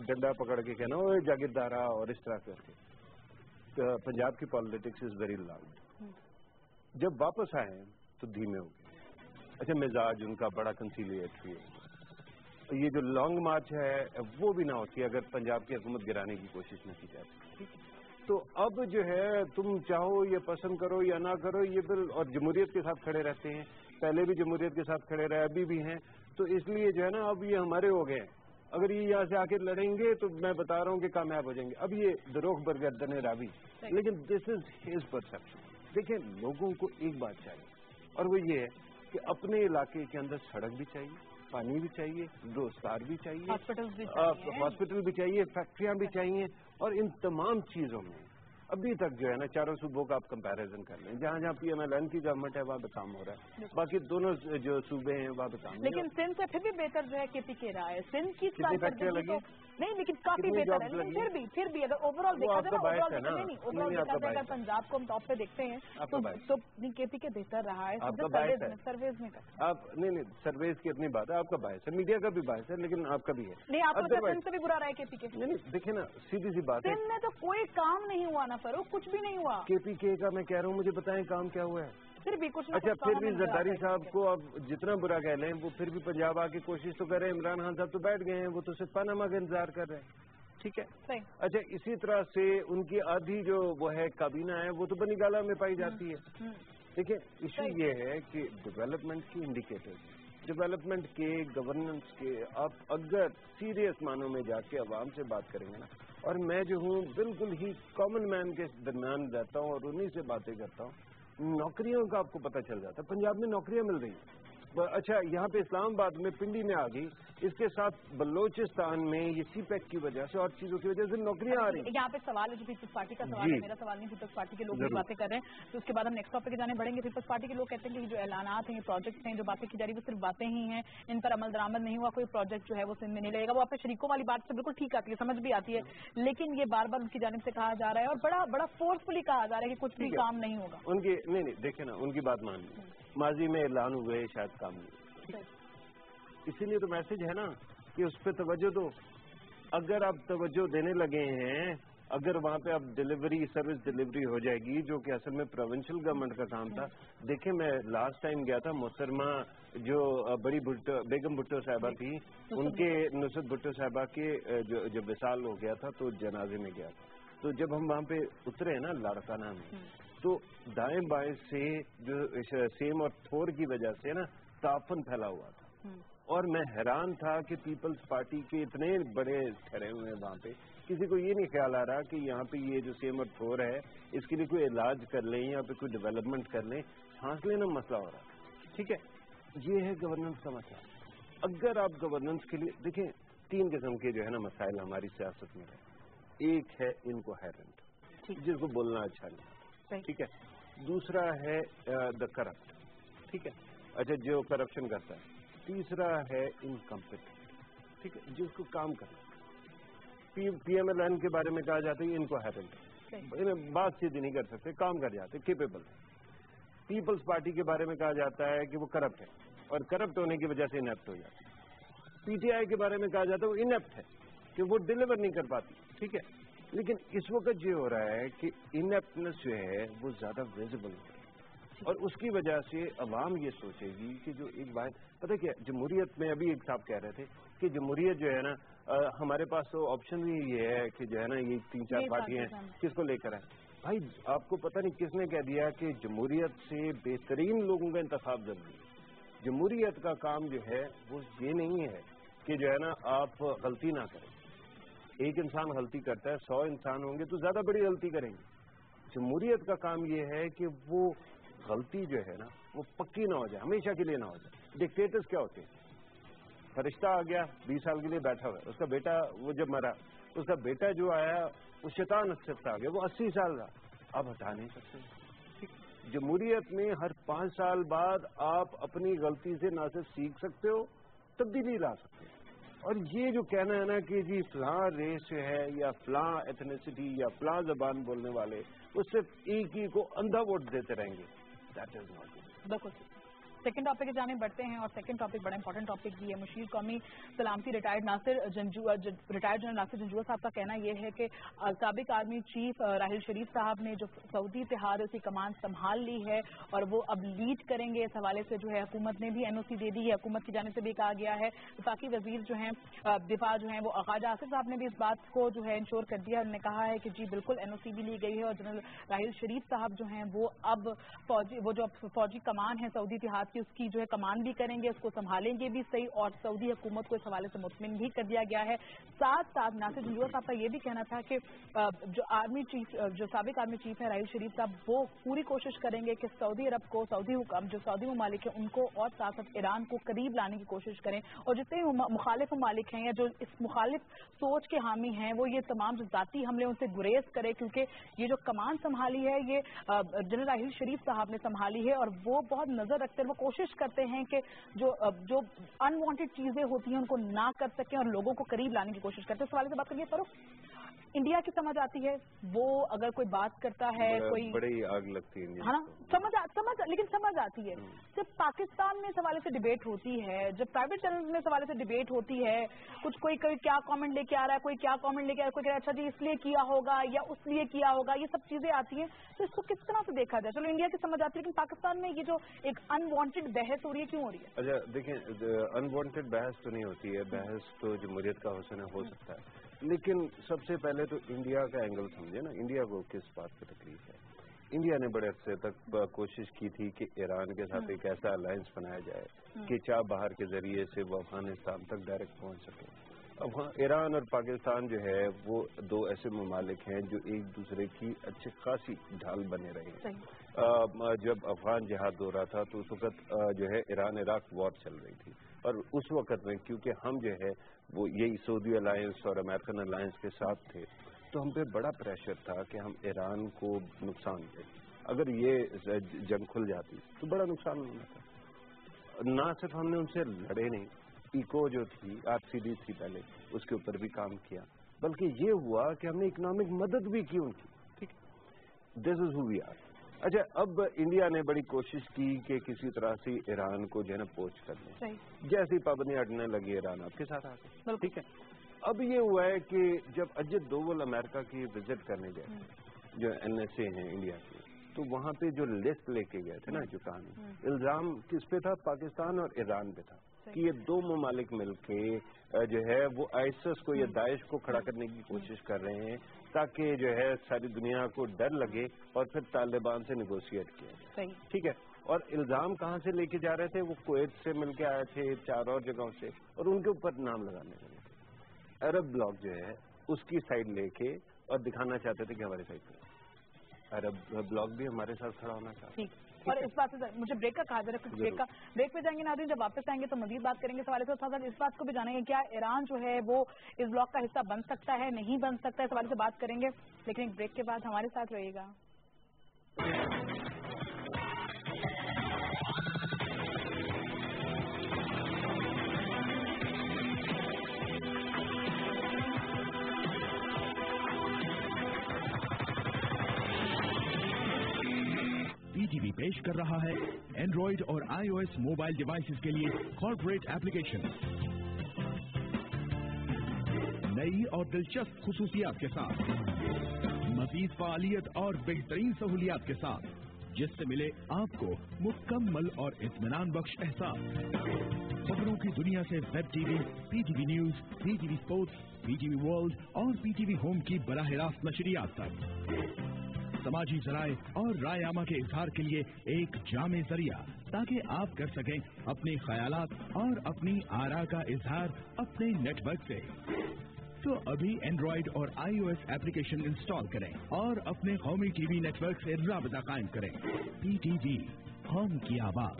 ڈنڈا پکڑ کے کہنا وہ جاگیردارا اور اس طرح کر کے. پنجاب کی پالیٹکس از ویری لاؤڈ. جب واپس آئے تو دھیمے ہو گئے. اچھا, مزاج ان کا بڑا کنسیلیٹری ہے. یہ جو لانگ مارچ ہے وہ بھی نہ ہوتی اگر پنجاب کی حکومت گرانے کی کوشش نہ کی جاتی. تو اب جو ہے تم چاہو یہ پسند کرو یا نہ کرو, یہ بل اور جمہوریت کے ساتھ کھڑے رہتے ہیں, پہلے بھی جمہوریت کے ساتھ کھڑے رہے, ابھی بھی ہیں. تو اس لیے جو ہے نا اب یہ ہمارے ہو گئے ہیں. اگر یہ یہاں سے آ کے لڑیں گے تو میں بتا رہا ہوں کہ کامیاب ہو جائیں گے. اب یہ دروغ برگردن راوی, لیکن دس از ہز پرسپشن. دیکھیں, لوگوں کو ایک بات چاہیے اور وہ یہ ہے کہ اپنے علاقے کے اندر سڑک بھی چاہیے, پانی بھی چاہیے, روزگار بھی چاہیے, ہاسپٹل بھی چاہیے, فیکٹریاں بھی چاہیے. اور ان تمام چیزوں میں ابھی تک جو ہے نا چاروں صوبوں کا آپ کمپیریزن کر لیں, جہاں جہاں پی ایم ایل این کی گورنمنٹ ہے وہاں پہ کام ہو رہا ہے, باقی دونوں جو صوبے ہیں وہاں پہ کام. لیکن سندھ سے پھر بھی بہتر جو ہے کے پی کے رہا ہے. سندھ کی فیکٹریاں لگی نہیں, لیکن کافی بہتر ہے. لیکن پھر بھی اگر اوور آل دیکھا جائے نا, اوور آل اگر پنجاب کو ہم ٹاپ پہ دیکھتے ہیں تو کے پی کے بہتر رہا ہے. سرویز میں آپ نہیں, سرویز کی اپنی بات ہے, آپ کا باعث ہے, میڈیا کا بھی باعث ہے, لیکن آپ کا بھی ہے. نہیں, آپ کو سندھ سے بھی برا رہا ہے کے پی کے. نہیں, دیکھیں نا سیدھی سی بات ہے, سندھ میں تو کوئی کام نہیں ہوا نا فروخ, کچھ بھی نہیں ہوا. کے پی کے کا میں کہہ رہا ہوں, مجھے بتائیں کام کیا ہوا ہے. پھر بھی کچھ. اچھا, پھر بھی زرداری صاحب کو اب جتنا برا کہہ لیں, وہ پھر بھی پنجاب آ کے کوشش تو کر رہے ہیں. عمران خان صاحب تو بیٹھ گئے ہیں, وہ تو صرف پاناما کا انتظار کر رہے ہیں. ٹھیک ہے. اچھا, اسی طرح سے ان کی آدھی جو وہ ہے کابینہ ہے وہ تو بنی گالا میں پائی جاتی ہے. دیکھیں, ایشو یہ ہے کہ ڈیولپمنٹ کی انڈیکیٹر ڈیولپمنٹ کے، گورننس کے آپ اگر سیریس معنوں میں جا کے عوام سے بات کریں گے نا، اور میں جو ہوں بالکل ہی کامن مین کے درمیان رہتا ہوں اور انہی سے باتیں کرتا ہوں، نوکریوں کا آپ کو پتہ چل جاتا ہے. پنجاب میں نوکریاں مل رہی ہیں. اچھا یہاں پہ اسلام آباد میں پنڈی میں آ گئی، اس کے ساتھ بلوچستان میں یہ سی پیک کی وجہ سے اور چیزوں کی وجہ سے نوکریاں آ رہی ہیں. یہاں پہ سوال ہے جو پیپلز پارٹی کا سوال ہے، میرا سوال نہیں، پیپلز پارٹی کے لوگ بھی باتیں کر رہے ہیں، تو اس کے بعد ہم نیکسٹ ٹاپک پہ جانے بڑھیں گے. پیپلز پارٹی کے لوگ کہتے ہیں کہ جو اعلانات ہیں، یہ پروجیکٹس ہیں، جو باتیں کی جا رہی ہے وہ صرف باتیں ہی ہیں، ان پر عمل درآمد نہیں ہوا، کوئی پروجیکٹ جو ہے وہ سندھ میں نہیں لگے گا. وہ اپنے شریکوں والی بات سے بالکل ٹھیک آتی ہے، سمجھ بھی آتی ہے، لیکن یہ بار بار ان کی جانب سے کہا جا رہا ہے اور بڑا فورسفلی کہا جا رہا ہے کہ کچھ بھی کام نہیں ہوگا. ان کی نہیں دیکھیں نا، ان کی بات مان لیں، ماضی میں اعلان ہوئے شاید کام نہیں، اسی لیے تو میسج ہے نا کہ اس پہ توجہ دو. اگر آپ توجہ دینے لگے ہیں، اگر وہاں پہ اب سروس ڈیلیوری ہو جائے گی، جو کہ اصل میں پروونشل گورنمنٹ کا کام تھا. دیکھیں میں لاسٹ ٹائم گیا تھا، محترمہ جو بڑی بیگم بھٹو صاحبہ تھی، ان کے نصرت بھٹو صاحبہ کے جو وصال ہو گیا تھا تو جنازے میں گیا تھا. تو جب ہم وہاں پہ اترے نا لاڑکانہ میں، تو دائیں بائیں سے جو سیم اور تھور کی وجہ سے نا تعفن پھیلا ہوا تھا. اور میں حیران تھا کہ پیپلز پارٹی کے اتنے بڑے ٹھہرے ہوئے ہیں وہاں پہ، کسی کو یہ نہیں خیال آ رہا کہ یہاں پہ یہ جو سیم اور تھور ہے اس کے لیے کوئی علاج کر لیں، یہاں پہ کوئی ڈیولپمنٹ کر لیں. سانس لینا مسئلہ ہو رہا ہے. ٹھیک ہے، یہ ہے گورننس کا مسئلہ. اگر آپ گورننس کے لیے دیکھیں، 3 قسم کے جو ہے نا مسائل ہماری سیاست میں ہے. ایک ہے انکوہیرنٹ، جس کو بولنا اچھا نہیں، ٹھیک ہے. دوسرا ہے دا کرپٹ، ٹھیک ہے، اچھا جو کرپشن کرتا ہے. تیسرا ہے انکمپیٹنٹ، ٹھیک ہے، جس کو کام کرنا. پی ایم ایل این کے بارے میں کہا جاتا ہے انکوہیرنٹ، بات سیدھی نہیں کر سکتے، کام کر جاتے، کیپیبل. پیپلز پارٹی کے بارے میں کہا جاتا ہے کہ وہ کرپٹ ہے اور کرپٹ ہونے کی وجہ سے انیپٹ ہو جاتا ہے. پی ٹی آئی کے بارے میں کہا جاتا ہے وہ انیپٹ ہے کہ وہ ڈیلیور نہیں کر پاتی، ٹھیک ہے. لیکن اس وقت یہ ہو رہا ہے کہ انیپٹنس جو ہے وہ زیادہ ویزیبل ہو رہی ہے، اور اس کی وجہ سے عوام یہ سوچے گی کہ جو ایک بات پتہ کیا جمہوریت میں، ابھی ایک صاحب کہہ رہے تھے کہ جمہوریت جو ہے نا، ہمارے پاس تو آپشن بھی یہ ہے کہ جو ہے نا یہ 3-4 پارٹیاں ہیں، کس کو لے کر آئے. بھائی آپ کو پتہ نہیں کس نے کہہ دیا کہ جمہوریت سے بہترین لوگوں کا انتخاب ضروری ہے. جمہوریت کا کام جو ہے وہ یہ نہیں ہے کہ جو ہے نا آپ غلطی نہ کریں. ایک انسان غلطی کرتا ہے، 100 انسان ہوں گے تو زیادہ بڑی غلطی کریں گے. جمہوریت کا کام یہ ہے کہ وہ غلطی جو ہے نا وہ پکی نہ ہو جائے، ہمیشہ کے لیے نہ ہو جائے. ڈکٹیٹرز کیا ہوتے ہیں؟ فرشتہ آ گیا 20 سال کے لیے بیٹھا ہوا ہے، اس کا بیٹا وہ جب مرا، اس کا بیٹا جو آیا وہ شیطان سے آ گیا، وہ 80 سال رہا، آپ ہٹا نہیں سکتے. جمہوریت میں ہر 5 سال بعد آپ اپنی غلطی سے نہ صرف سیکھ سکتے ہو، تبدیلی لا سکتے ہو. اور یہ جو کہنا ہے نا کہ جی فلاں ریس ہے یا فلاں ایتھنیسٹی یا فلاں زبان بولنے والے وہ صرف ایک ہی کو اندھا ووٹ دیتے رہیں گے، دیٹ از ناٹ. بالکل. سیکنڈ ٹاپک کے جانے بڑھتے ہیں، اور سیکنڈ ٹاپک بڑا امپورٹنٹ ٹاپک بھی ہے. مشیر قومی سلامتی ریٹائرڈ جنرل ناصر جنجوعہ صاحب کا کہنا یہ ہے کہ سابق آرمی چیف راحیل شریف صاحب نے جو سعودی اتحاد کی کمان سنبھال لی ہے اور وہ اب لیڈ کریں گے، اس حوالے سے جو ہے حکومت نے بھی NOC دے دی ہے. حکومت کی جانب سے بھی کہا گیا ہے. وفاقی وزیر جو ہیں دفاع جو ہیں وہ خواجہ آصف صاحب نے بھی اس بات کو جو ہے انشور کر دیا. انہوں نے کہا ہے کہ جی بالکل NOC بھی لی گئی ہے، اور جنرل راحیل شریف صاحب جو ہیں وہ اب فوجی کمان ہے سعودی اتحاد کی، اس کی جو ہے کمان بھی کریں گے، اس کو سنبھالیں گے بھی صحیح، اور سعودی حکومت کو اس حوالے سے مطمئن بھی کر دیا گیا ہے. ساتھ ساتھ ناصر جنجوعہ صاحب کا یہ بھی کہنا تھا کہ جو سابق آرمی چیف ہے راحیل شریف صاحب وہ پوری کوشش کریں گے کہ سعودی عرب کو، جو سعودی ممالک ہیں ان کو، اور ساتھ ساتھ ایران کو قریب لانے کی کوشش کریں، اور جتنے مخالف ممالک ہیں یا جو اس مخالف سوچ کے حامی ہیں وہ یہ تمام جو ذاتی حملے ان سے گریز کرے، کیونکہ یہ جو کمان سنبھالی ہے یہ جنرل راحیل شریف صاحب نے سنبھالی ہے، اور وہ بہت نظر رکھتے ہیں، وہ کوشش کرتے ہیں کہ جو انوانٹیڈ چیزیں ہوتی ہیں ان کو نہ کر سکیں اور لوگوں کو قریب لانے کی کوشش کرتے ہیں. اس حوالے سے بات کریے فاروق. انڈیا کی سمجھ آتی ہے وہ اگر کوئی بات کرتا ہے، کوئی بڑی آگ لگتی ہے نا، لیکن سمجھ آتی ہے. جب پاکستان میں اس حوالے سے ڈیبیٹ ہوتی ہے، جب پرائیویٹ چینلز میں اس حوالے سے ڈیبیٹ ہوتی ہے، کوئی کیا کامنٹ لے کے آ رہا ہے، کوئی کیا کامنٹ لے کے آ رہا ہے، کوئی کہہ رہا ہے اچھا جی اس لیے کیا ہوگا یا اس لیے کیا ہوگا، یہ سب چیزیں آتی ہیں. تو اس کو کس طرح سے دیکھا جائے؟ چلو انڈیا کی سمجھ آتی ہے، لیکن پاکستان میں یہ جو ایک انوانٹیڈ بحث ہو رہی ہے کیوں ہو رہی ہے؟ اچھا دیکھیں، انوانٹیڈ بحث تو نہیں ہوتی ہے، بحث تو جمہوریت کا حسن ہو سکتا ہے، لیکن سب سے پہلے تو انڈیا کا اینگل سمجھے نا. انڈیا کو کس بات کی تکلیف ہے؟ इंडिया ने बड़े अरसे तक कोशिश की थी कि ईरान के साथ एक ऐसा अलायंस बनाया जाए कि चाबहार के जरिए से वो अफगानिस्तान तक डायरेक्ट पहुंच सके। अब ईरान और पाकिस्तान जो है वो दो ऐसे ममालिक हैं जो एक दूसरे की अच्छी खासी ढाल बने रहे। जब अफगान जिहाद हो रहा था तो उस वक्त जो है ईरान इराक वॉर चल रही थी, और उस वक्त में क्योंकि हम जो है वो यही सऊदी अलायंस और अमेरिकन अलायंस के साथ थे, तो हम पे बड़ा प्रेशर था कि हम ईरान को नुकसान दें। अगर ये जंग खुल जाती तो बड़ा नुकसान होना था। ना सिर्फ हमने उनसे लड़े नहीं, इको जो थी RCD थी पहले, उसके ऊपर भी काम किया, बल्कि ये हुआ कि हमने इकोनॉमिक मदद भी की उनकी। ठीक, this is who we are. अच्छा, अब इंडिया ने बड़ी कोशिश की कि किसी तरह से ईरान को जो है ना पोच कर लें, जैसी पाबंदी हटने लगी ईरान आपके साथ आ गई। ठीक है, अब ये हुआ है कि जब अजित डोवल अमेरिका की विजिट करने गए, जो NSA हैं इंडिया के, तो वहां पे जो लिस्ट लेके गए थे ना, जो कहानी, इल्जाम किस पे था? पाकिस्तान और ईरान पे था कि ये दो ममालिक मिलके जो है वो आईएसआईएस को या दाइश को खड़ा करने की कोशिश कर रहे हैं, ताकि जो है सारी दुनिया को डर लगे और फिर तालिबान से नेगोशिएट किया जाए। ठीक है, और इल्जाम कहाँ से लेके जा रहे थे? वो कुवैत से मिलके आए थे, 4 और जगहों से, और उनके ऊपर नाम लगाने लगे थे। अरब ब्लॉक जो है उसकी साइड लेके और दिखाना चाहते थे कि हमारी साइड पे अरब ब्लॉक भी हमारे साथ खड़ा होना चाहते। और इस बात से मुझे ब्रेक का कहा जा रहा है, ब्रेक पे जाएंगे नाज़रीन, जब वापस आएंगे तो मजीद बात करेंगे सवाल से। साथ इस बात को भी जानेंगे क्या ईरान जो है वो इस ब्लॉक का हिस्सा बन सकता है, नहीं बन सकता है, सवाल से बात करेंगे, लेकिन एक ब्रेक के बाद हमारे साथ रहिएगा। PTV पेश कर रहा है एंड्रॉइड और iOS मोबाइल डिवाइसेस के लिए कॉर्पोरेट एप्लीकेशन, नई और दिलचस्प खुसूसियात के साथ, मजीद फालियत और बेहतरीन सहूलियात के साथ, जिससे मिले आपको मुकम्मल और इत्मीनान बख्श एहसास। खबरों की दुनिया से web TV, PTV news, PTV sports, PTV world और PTV होम की बराह रास्त नशरियात तक, समाजी जराए और रायनामा के इजहार के लिए एक जामे जरिया, ताकि आप कर सकें अपने ख्यालात और अपनी आरा का इजहार अपने नेटवर्क से। तो अभी एंड्रॉइड और iOS एप्लीकेशन इंस्टॉल करें और अपने कौमी टीवी नेटवर्क से राबता कायम करें। PTV, कौम की आवाज।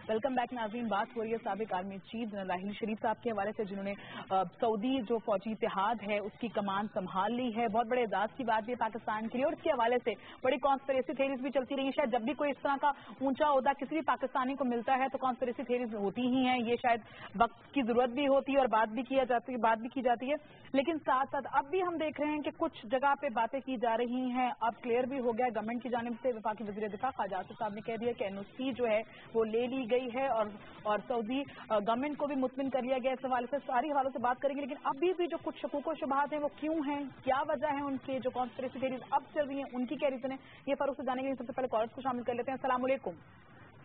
वेलकम बैक नाज़रीन। बात हो रही है साबिक आर्मी चीफ राहील शरीफ साहब के हवाले से, जिन्होंने सऊदी जो फौजी इत्तेहाद है उसकी कमान संभाल ली है। बहुत बड़े एजाज की बात भी है पाकिस्तान के लिए, और इसके हवाले से बड़ी कॉन्स्पिरेसी थेरीज भी चलती रही है। शायद जब भी कोई इस तरह का ऊंचा ओहदा किसी भी पाकिस्तानी को मिलता है तो कॉन्स्पिरेसी थेरीज होती ही हैं। ये शायद वक्त की जरूरत भी होती है और बात भी की जाती है, लेकिन साथ साथ अब भी हम देख रहे हैं कि कुछ जगह पे बातें की जा रही हैं। अब क्लियर भी हो गया गवर्नमेंट की जानिब से, वफाकी वज़ीर दिफा ख्वाजा आसिफ साहब ने कह दिया कि NOC जो है वो ले ली गई है और सऊदी गवर्नमेंट को भी मुतमिन कर लिया गया। इस हवाले से सारी हवालों से बात करेंगे, लेकिन अभी भी जो कुछ शकूक और शुबहात हैं वो क्यों हैं, क्या वजह है उनके, जो कॉन्स्पिरेसी थ्योरीज अब चल रही हैं उनकी क्या रीजन है, ये फरूख से जाने के लिए सबसे पहले कॉलर्स को शामिल कर लेते हैं। अस्सलाम वालेकुम।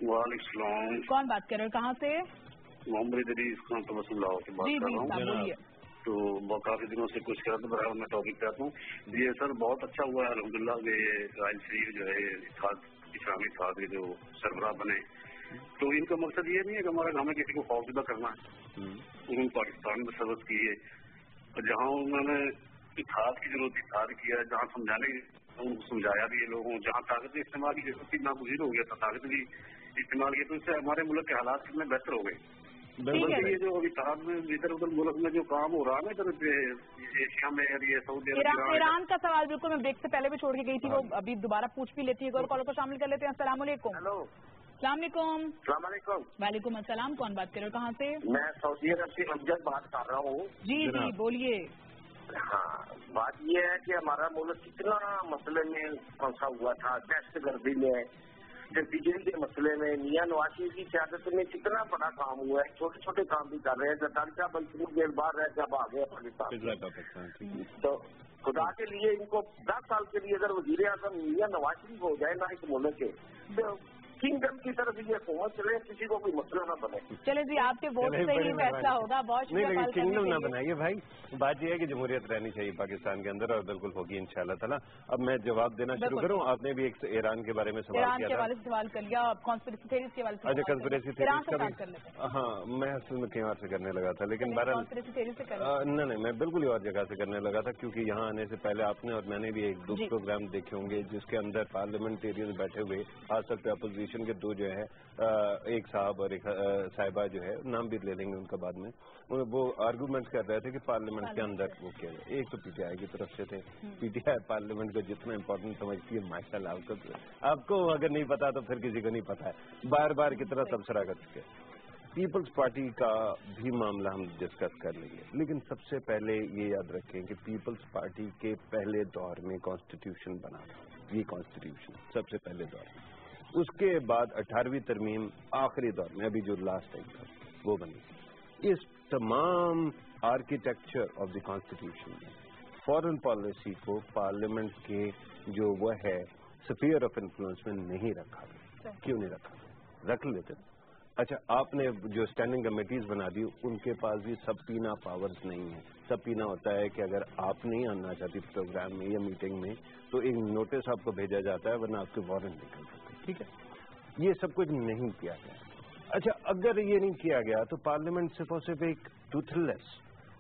वालेकुम। कौन बात कर रहे हो, कहाँ से? मोहम्मद इदरीस खान तो लाहौर से बात कर रहा हूँ। तो काफी दिनों से कुछ करा, तो बराबर मैं टॉपिक पे आता हूँ। जी सर, बहुत अच्छा हुआ है अल्हम्दुलिल्लाह कि राहिल शरीफ जो है इस्लामी इत्तेहाद के जो सरबराह बने। तो इनका मकसद ये नहीं है कि हमारा हमें किसी को खौफजदा करना है। उन्होंने पाकिस्तान में सबक की है, और जहाँ उन्होंने इत्तेहाद की जरूरत इत्तेहाद किया है, जहाँ समझाने उनको समझाया भी है लोगों, जहाँ ताकत इस्तेमाल की जरूरत थी नागुज़ीर हो गया था, ताकत भी इस्तेमाल की, तो इससे हमारे मुल्क के हालात कितने बेहतर हो गए। ये जो इत्तेहाद में इधर उधर मुल्क में जो काम हो रहा है ना, इधर एशिया में, ये सऊदी अरब, ईरान का सवाल बिल्कुल मैं ब्रेक से पहले भी छोड़ के गई थी, वो अभी दोबारा पूछ भी लेती है। और कॉलर को शामिल कर लेते हैं। अस्सलाम वालेकुम। हेलो, अस्सलाम वालेकुम। वालेकुम अस्सलाम। कौन बात कर रहे हो, कहाँ से? मैं सऊदी अरब से अमजद बात कर रहा हूँ। जी बोलिए। हाँ, बात ये है कि हमारा मुल्क कितना मसले में फंसा हुआ था, दहशत गर्दी में, कंटीजेंट के मसले में मियां नवाज शरीफ की क़यादत में कितना बड़ा काम हुआ है, छोटे छोटे काम भी कर रहे हैं। जरदारी साहब बल्कि देर बाद रह जब आ गए पाकिस्तान, तो खुदा के लिए इनको 10 साल के लिए अगर वज़ीर आज़म मियां नवाज शरीफ हो जाए ना इस मुल्क के, तो किंगडम की तरफ ये हुकूमत चले, किसी को कोई मसला ना बने। चले जी, आपके वोट से ही फैसला होगा। बहुत नहीं, लेकिन किंगडम ना बनाइए भाई। बात यह है कि जमहूरियत रहनी चाहिए पाकिस्तान के अंदर, और बिल्कुल होगी इंशाल्लाह ताला। अब मैं जवाब देना शुरू करूं। आपने भी एक ईरान के बारे में सवाल किया था। ईरान के बारे में सवाल कर लिया, कॉन्स्पिरेसी थ्योरीज के बारे में। अच्छा, कॉन्स्पिरेसी थ्योरीज का, हाँ, मैं असल में कई बार से करने लगा था, लेकिन नहीं, मैं बिल्कुल ही और जगह से करने लगा था, क्योंकि यहाँ आने से पहले आपने और मैंने भी एक 2 प्रोग्राम देखे होंगे जिसके अंदर पार्लियामेंटेरियन बैठे हुए, खास तौर पर अपोजिशन के 2 जो है, एक साहब और एक साहिबा जो है, नाम भी ले लेंगे उनका बाद में, वो आर्गूमेंट कर रहे थे कि पार्लियामेंट के अंदर वो किया जाए। एक तो पीटीआई की तरफ से थे। पीटीआई पार्लियामेंट को जितना इम्पोर्टेंट समझती है, माशाल्लाह, आपको अगर नहीं पता तो फिर किसी को नहीं पता है, बार बार कितना तबसरा कर चुके। पीपल्स पार्टी का भी मामला हम डिस्कस कर लेंगे, लेकिन सबसे पहले ये याद रखें कि पीपल्स पार्टी के पहले दौर में कॉन्स्टिट्यूशन बना था, ये कॉन्स्टिट्यूशन सबसे पहले दौर में। उसके बाद 18वीं तरमीम आखिरी दौर में, अभी जो लास्ट टाइम था, वो बनी। इस तमाम आर्किटेक्चर ऑफ द कॉन्स्टिट्यूशन में फॉरेन पॉलिसी को पार्लियामेंट के जो वो है स्फीयर ऑफ इन्फ्लुएंस में नहीं रखा गया। क्यों नहीं रखा? रख लेते। अच्छा, आपने जो स्टैंडिंग कमेटीज बना दी, उनके पास भी सबपीना पावर्स नहीं है। सबपीना होता है कि अगर आप नहीं आना चाहती प्रोग्राम में या मीटिंग में, तो एक नोटिस आपको भेजा जाता है, वरना आपके वारंट निकल सकते। ठीक है, ये सब कुछ नहीं किया गया। अच्छा, अगर ये नहीं किया गया तो पार्लियामेंट सिर्फ और सिर्फ एक टूथलेस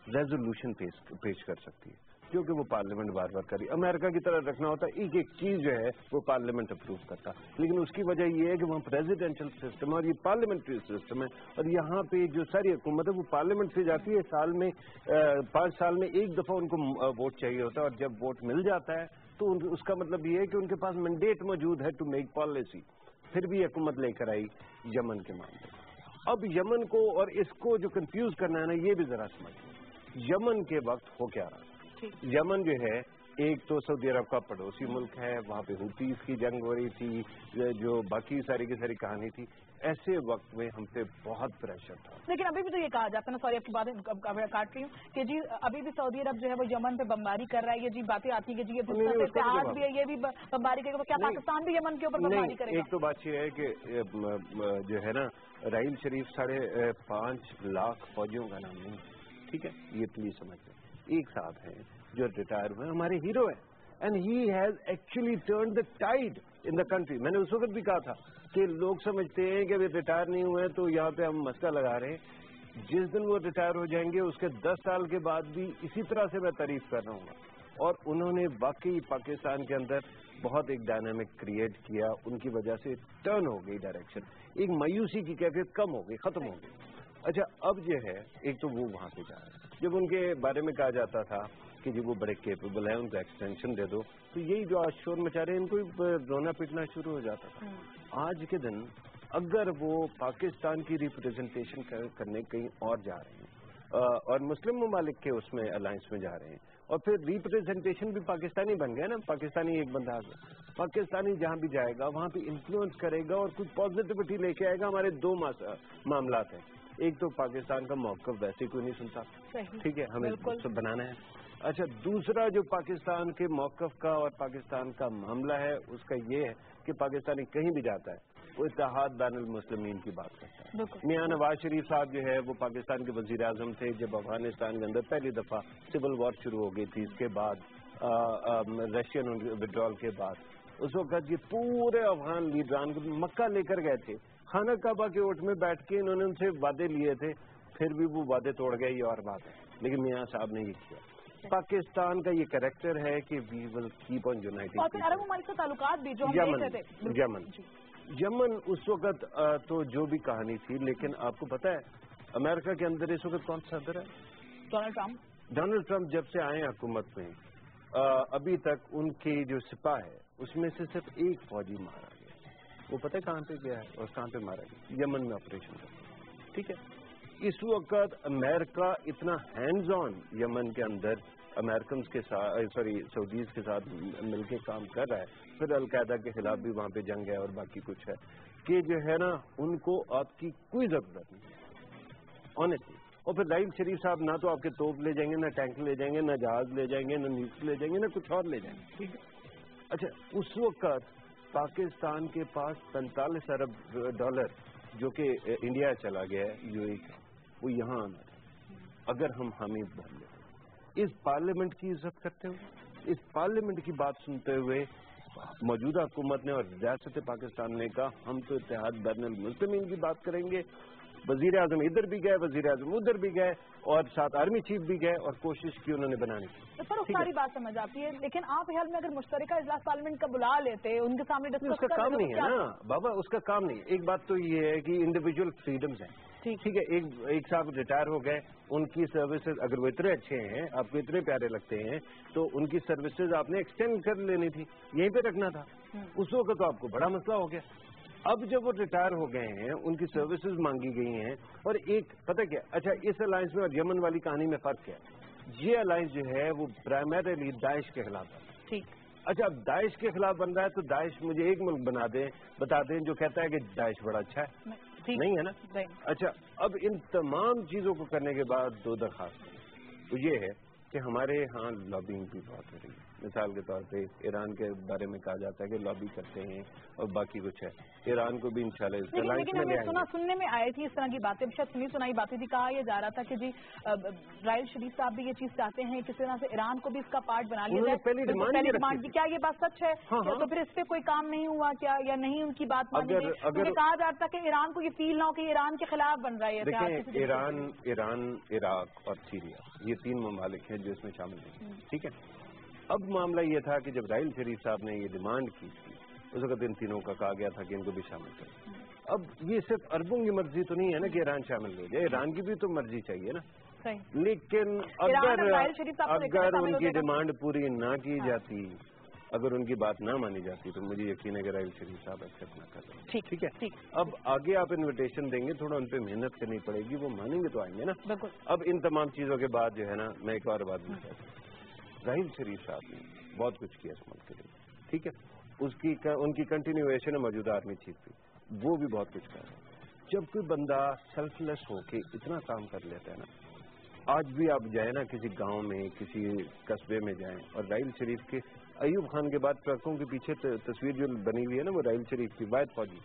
रेजोल्यूशन पेश कर सकती है, क्योंकि वो पार्लियामेंट बार बार करी। अमेरिका की तरह रखना होता है, एक एक चीज जो है वो पार्लियामेंट अप्रूव करता, लेकिन उसकी वजह ये है कि वहाँ प्रेसिडेंशियल सिस्टम और ये पार्लियामेंट्री सिस्टम है, और यहाँ पे जो सारी हुकूमत है वो पार्लियामेंट से जाती है। साल में 5 साल में एक दफा उनको वोट चाहिए होता है, और जब वोट मिल जाता है तो उसका मतलब ये है कि उनके पास मैंडेट मौजूद है टू मेक पॉलिसी। फिर भी हुकूमत लेकर आई यमन के मामले। अब यमन को और इसको जो कंफ्यूज करना है ना, ये भी जरा समझिए। यमन के वक्त हो क्या रहा? यमन जो है, एक तो सऊदी अरब का पड़ोसी मुल्क है, वहाँ पे हुतीज की जंग हो रही थी, जो बाकी सारी की सारी कहानी थी। ऐसे वक्त में हम पे बहुत प्रेशर था। लेकिन अभी भी तो ये कहा जाता है ना, सॉरी आपकी बातें काट रही हूँ, कि जी अभी भी सऊदी अरब जो है वो यमन पे बमबारी कर रहा है। ये जी बातें आती है कि जी ये इतिहास भी है, ये भी बमबारी करेगा। क्या पाकिस्तान भी यमन के ऊपर बमबारी करेगा? एक तो बात ये है कि जो है ना, राहील शरीफ 5.5 लाख फौजियों का नाम नहीं, ठीक है, ये प्लीज समझते। एक साहब है जो रिटायर हुए, हमारे हीरो है, and he has actually turned the tied in the country. मैंने उस वक्त भी कहा था कि लोग समझते हैं कि वे रिटायर नहीं हुए तो यहाँ पे हम मस्का लगा रहे हैं। जिस दिन वो रिटायर हो जाएंगे उसके 10 साल के बाद भी इसी तरह से मैं तारीफ कर रहा हूँ। और उन्होंने वाकई पाकिस्तान के अंदर बहुत एक डायनामिक क्रिएट किया, उनकी वजह से टर्न हो गई डायरेक्शन, एक मायूसी की कैफियत कम हो गई, खत्म हो गई। अच्छा, अब जो है, एक तो वो वहाँ पे जा रहे हैं। जब उनके बारे में कहा जाता था कि जी वो बड़े केपेबल है, उनको एक्सटेंशन दे दो, तो यही जो आज शोर मचा रहे हैं, इनको रोना पीटना शुरू हो जाता था। आज के दिन अगर वो पाकिस्तान की रिप्रेजेंटेशन करने कहीं और जा रहे हैं और मुस्लिम ममालिक के उसमें अलायंस में जा रहे हैं, और फिर रिप्रेजेंटेशन भी पाकिस्तानी बन गया ना, पाकिस्तानी एक बंदा आ गया, पाकिस्तानी जहाँ भी जाएगा वहाँ पे इन्फ्लुएंस करेगा और कुछ पॉजिटिविटी लेके आएगा। हमारे 2 मामला हैं। एक तो पाकिस्तान का मौक़िफ़ वैसे कोई नहीं सुनता, ठीक है, हमें सब बनाना है। अच्छा, दूसरा जो पाकिस्तान के मौक़िफ़ का और पाकिस्तान का मामला है, उसका ये है कि पाकिस्तानी कहीं भी जाता है वो इत्तेहाद बैनुल मुस्लिमीन की बात करता है। मियां नवाज शरीफ साहब जो है वो पाकिस्तान के वज़ीर आज़म थे जब अफगानिस्तान के अंदर पहली दफ़ा सिविल वॉर शुरू हो गई थी। इसके बाद रशियन विड्रॉल के बाद उस वक्त ये पूरे अफगान लीडरान को मक्का लेकर गए थे, खाना काबा के ओट में बैठ के इन्होंने उनसे वादे लिए थे, फिर भी वो वादे तोड़ गए, ये और बात है। लेकिन मियां साहब ने ये किया। पाकिस्तान का ये कैरेक्टर है कि we will keep on uniting. और फिर अरब ममालिक से ताल्लुकात भी जो हम देख रहे थे। यमन उस वक्त तो जो भी कहानी थी, लेकिन आपको पता है अमेरिका के अंदर इस वक्त कौन सा सदर है? डोनाल्ड ट्रंप जब से आए हुकूमत में अभी तक उनकी जो सिपा है उसमें से सिर्फ एक फौजी मारा गया। वो पता है कहाँ पे गया है और कहाँ पे मारा गया? यमन में ऑपरेशन करता। ठीक है, इस वक्त अमेरिका इतना हैंड्स ऑन यमन के अंदर अमेरिकन के साथ सऊदीज के साथ मिलके काम कर रहा है, फिर अलकायदा के खिलाफ भी वहाँ पे जंग है और बाकी कुछ है, कि जो है ना उनको आपकी कोई जरूरत नहीं ऑनेस्टली। और फिर राहील शरीफ साहब ना तो आपके तोप ले जाएंगे, ना टैंक ले जाएंगे, ना जहाज ले जाएंगे, ना न्यूक्लियर ले जाएंगे, ना कुछ और ले जाएंगे, ठीक है। अच्छा, उस वक्त पाकिस्तान के पास 45 अरब डॉलर जो कि इंडिया चला गया है यूएई का, वो यहाँ आना था अगर हम हामी बोल लें। इस पार्लियामेंट की इज्जत करते हुए, इस पार्लियामेंट की बात सुनते हुए मौजूदा हुकूमत ने और रियासत पाकिस्तान ने कहा हम तो इत्तेहाद बैन अल मुस्लिमीन की बात करेंगे। वजीर आजम इधर भी गए, वजीर आजम उधर भी गए और साथ आर्मी चीफ भी गए और कोशिश की उन्होंने बनाने की। सर सारी बात समझ आती है, लेकिन आप हाल में अगर मुश्तरका इजलास पार्लियामेंट का बुला लेते, उनके सामने डिस्कस उसका काम नहीं है ना बाबा, उसका काम नहीं। एक बात तो ये है कि इंडिविजुअल फ्रीडम्स हैं, ठीक है। एक साहब रिटायर हो गए, उनकी सर्विसेज अगर वो इतने अच्छे हैं, आपको इतने प्यारे लगते हैं, तो उनकी सर्विसेज आपने एक्सटेंड कर लेनी थी, यहीं पे रखना था। उस वक्त तो आपको बड़ा मसला हो गया। अब जब वो रिटायर हो गए हैं, उनकी सर्विसेज मांगी गई हैं, और एक पता क्या, अच्छा इस अलायंस में और यमन वाली कहानी में फर्क क्या है, ये अलायंस जो है वो प्राइमरीली दाइश के खिलाफ है, ठीक। अच्छा, अब दाइश के खिलाफ बन रहा है तो दाइश मुझे एक मुल्क बता दें जो कहता है कि दाइश बड़ा अच्छा है, नहीं है ना। अच्छा, अब इन तमाम चीजों को करने के बाद दो दरखास्त तो ये है कि हमारे यहाँ लॉबिंग भी बहुत हो रही है। मिसाल के तौर पे ईरान के बारे में कहा जाता है कि लॉबी करते हैं और बाकी कुछ है, ईरान को भी इंशाल्लाह इस तरह लेकिन हमें सुनने में आई थी इस तरह की बातें, शायद सुनाई बातें थी, कहा यह जा रहा था कि जी राहील शरीफ साहब भी ये चीज चाहते हैं किसी तरह से ईरान को भी इसका पार्ट बना लिया जाए। पहली डिमांड क्या ये बात सच है? तो फिर इस पे कोई काम नहीं हुआ क्या, या नहीं उनकी बात मानी गई? अगर कहा जा रहा था कि ईरान को ये फील ना हो कि ईरान के खिलाफ बन रहा है। देखिए, ईरान, इराक और सीरिया ये 3 ममालिक हैं जो इसमें शामिल हैं, ठीक है। अब मामला ये था कि जब राहील शरीफ साहब ने ये डिमांड की थी, उस वक्त इन तीनों का कहा गया था कि इनको भी शामिल करें। अब ये सिर्फ अरबों की मर्जी तो नहीं है ना कि ईरान शामिल हो जाए, ईरान की भी तो मर्जी चाहिए ना। लेकिन अगर उनकी डिमांड पूरी ना की जाती, अगर उनकी बात ना मानी जाती, तो मुझे यकीन है कि राहील शरीफ साहब एक्सेप्ट ना कर रहे। ठीक है। अब आगे आप इन्विटेशन देंगे, थोड़ा उन पर मेहनत करनी पड़ेगी, वो मानेंगे तो आएंगे ना। अब इन तमाम चीजों के बाद जो है ना, मैं एक और बात भी कहता हूँ, राहील शरीफ साहब ने बहुत कुछ किया इस मुल्क के लिए, ठीक है। उनकी कंटिन्यूएशन है मौजूदा आर्मी चीफ की, वो भी बहुत कुछ कर रहे हैं। जब कोई बंदा सेल्फलेस होके इतना काम कर लेता है ना, आज भी आप जाए ना किसी गांव में, किसी कस्बे में जाएं, और राहील शरीफ के अयूब खान के बाद ट्रकों के पीछे तस्वीर जो बनी हुई है ना, वो राहील शरीफ की वायद फौजी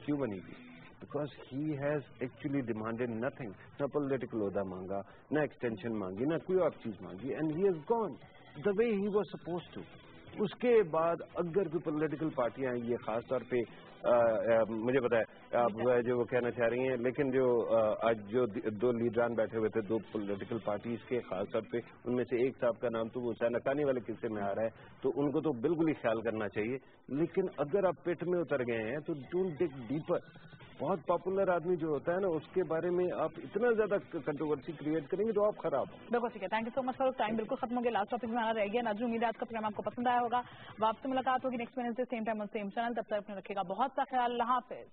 क्यों बनी हुई? Because he has actually demanded nothing, ना पॉलिटिकल ओहदा मांगा, ना एक्सटेंशन मांगी, ना कोई और चीज मांगी, and he has gone the way he was supposed to. उसके बाद अगर कोई पॉलिटिकल पार्टियां, ये खास तौर पे मुझे पता है आप जो वो कहना चाह रही हैं, लेकिन जो आज जो 2 लीडरान बैठे हुए थे 2 पॉलिटिकल पार्टीज के, खास तौर पे उनमें से एक साहब का नाम तो वो सैनकानी वाले किस्से में आ रहा है, तो उनको तो बिल्कुल ही ख्याल करना चाहिए। लेकिन अगर आप पेट में उतर गए हैं तो डोंट डिग डीपर। बहुत पॉपुलर आदमी जो होता है ना, उसके बारे में आप इतना ज्यादा कंट्रोवर्सी क्रिएट करेंगे तो आप खराब हो। बिल्कुल ठीक है, thank you so much for time. बिल्कुल खत्म हो गया, लास्ट टॉपिक में आना रह गया। नाज़रीन, उम्मीद है आज का प्रोग्राम आपको पसंद आया होगा। वापस मुलाकात होगी नेक्स्ट वेडनेसडे सेम टाइम और सेम चैनल। तब तक अपने रखेगा बहुत सा ख्याल। अल्लाह हाफिज।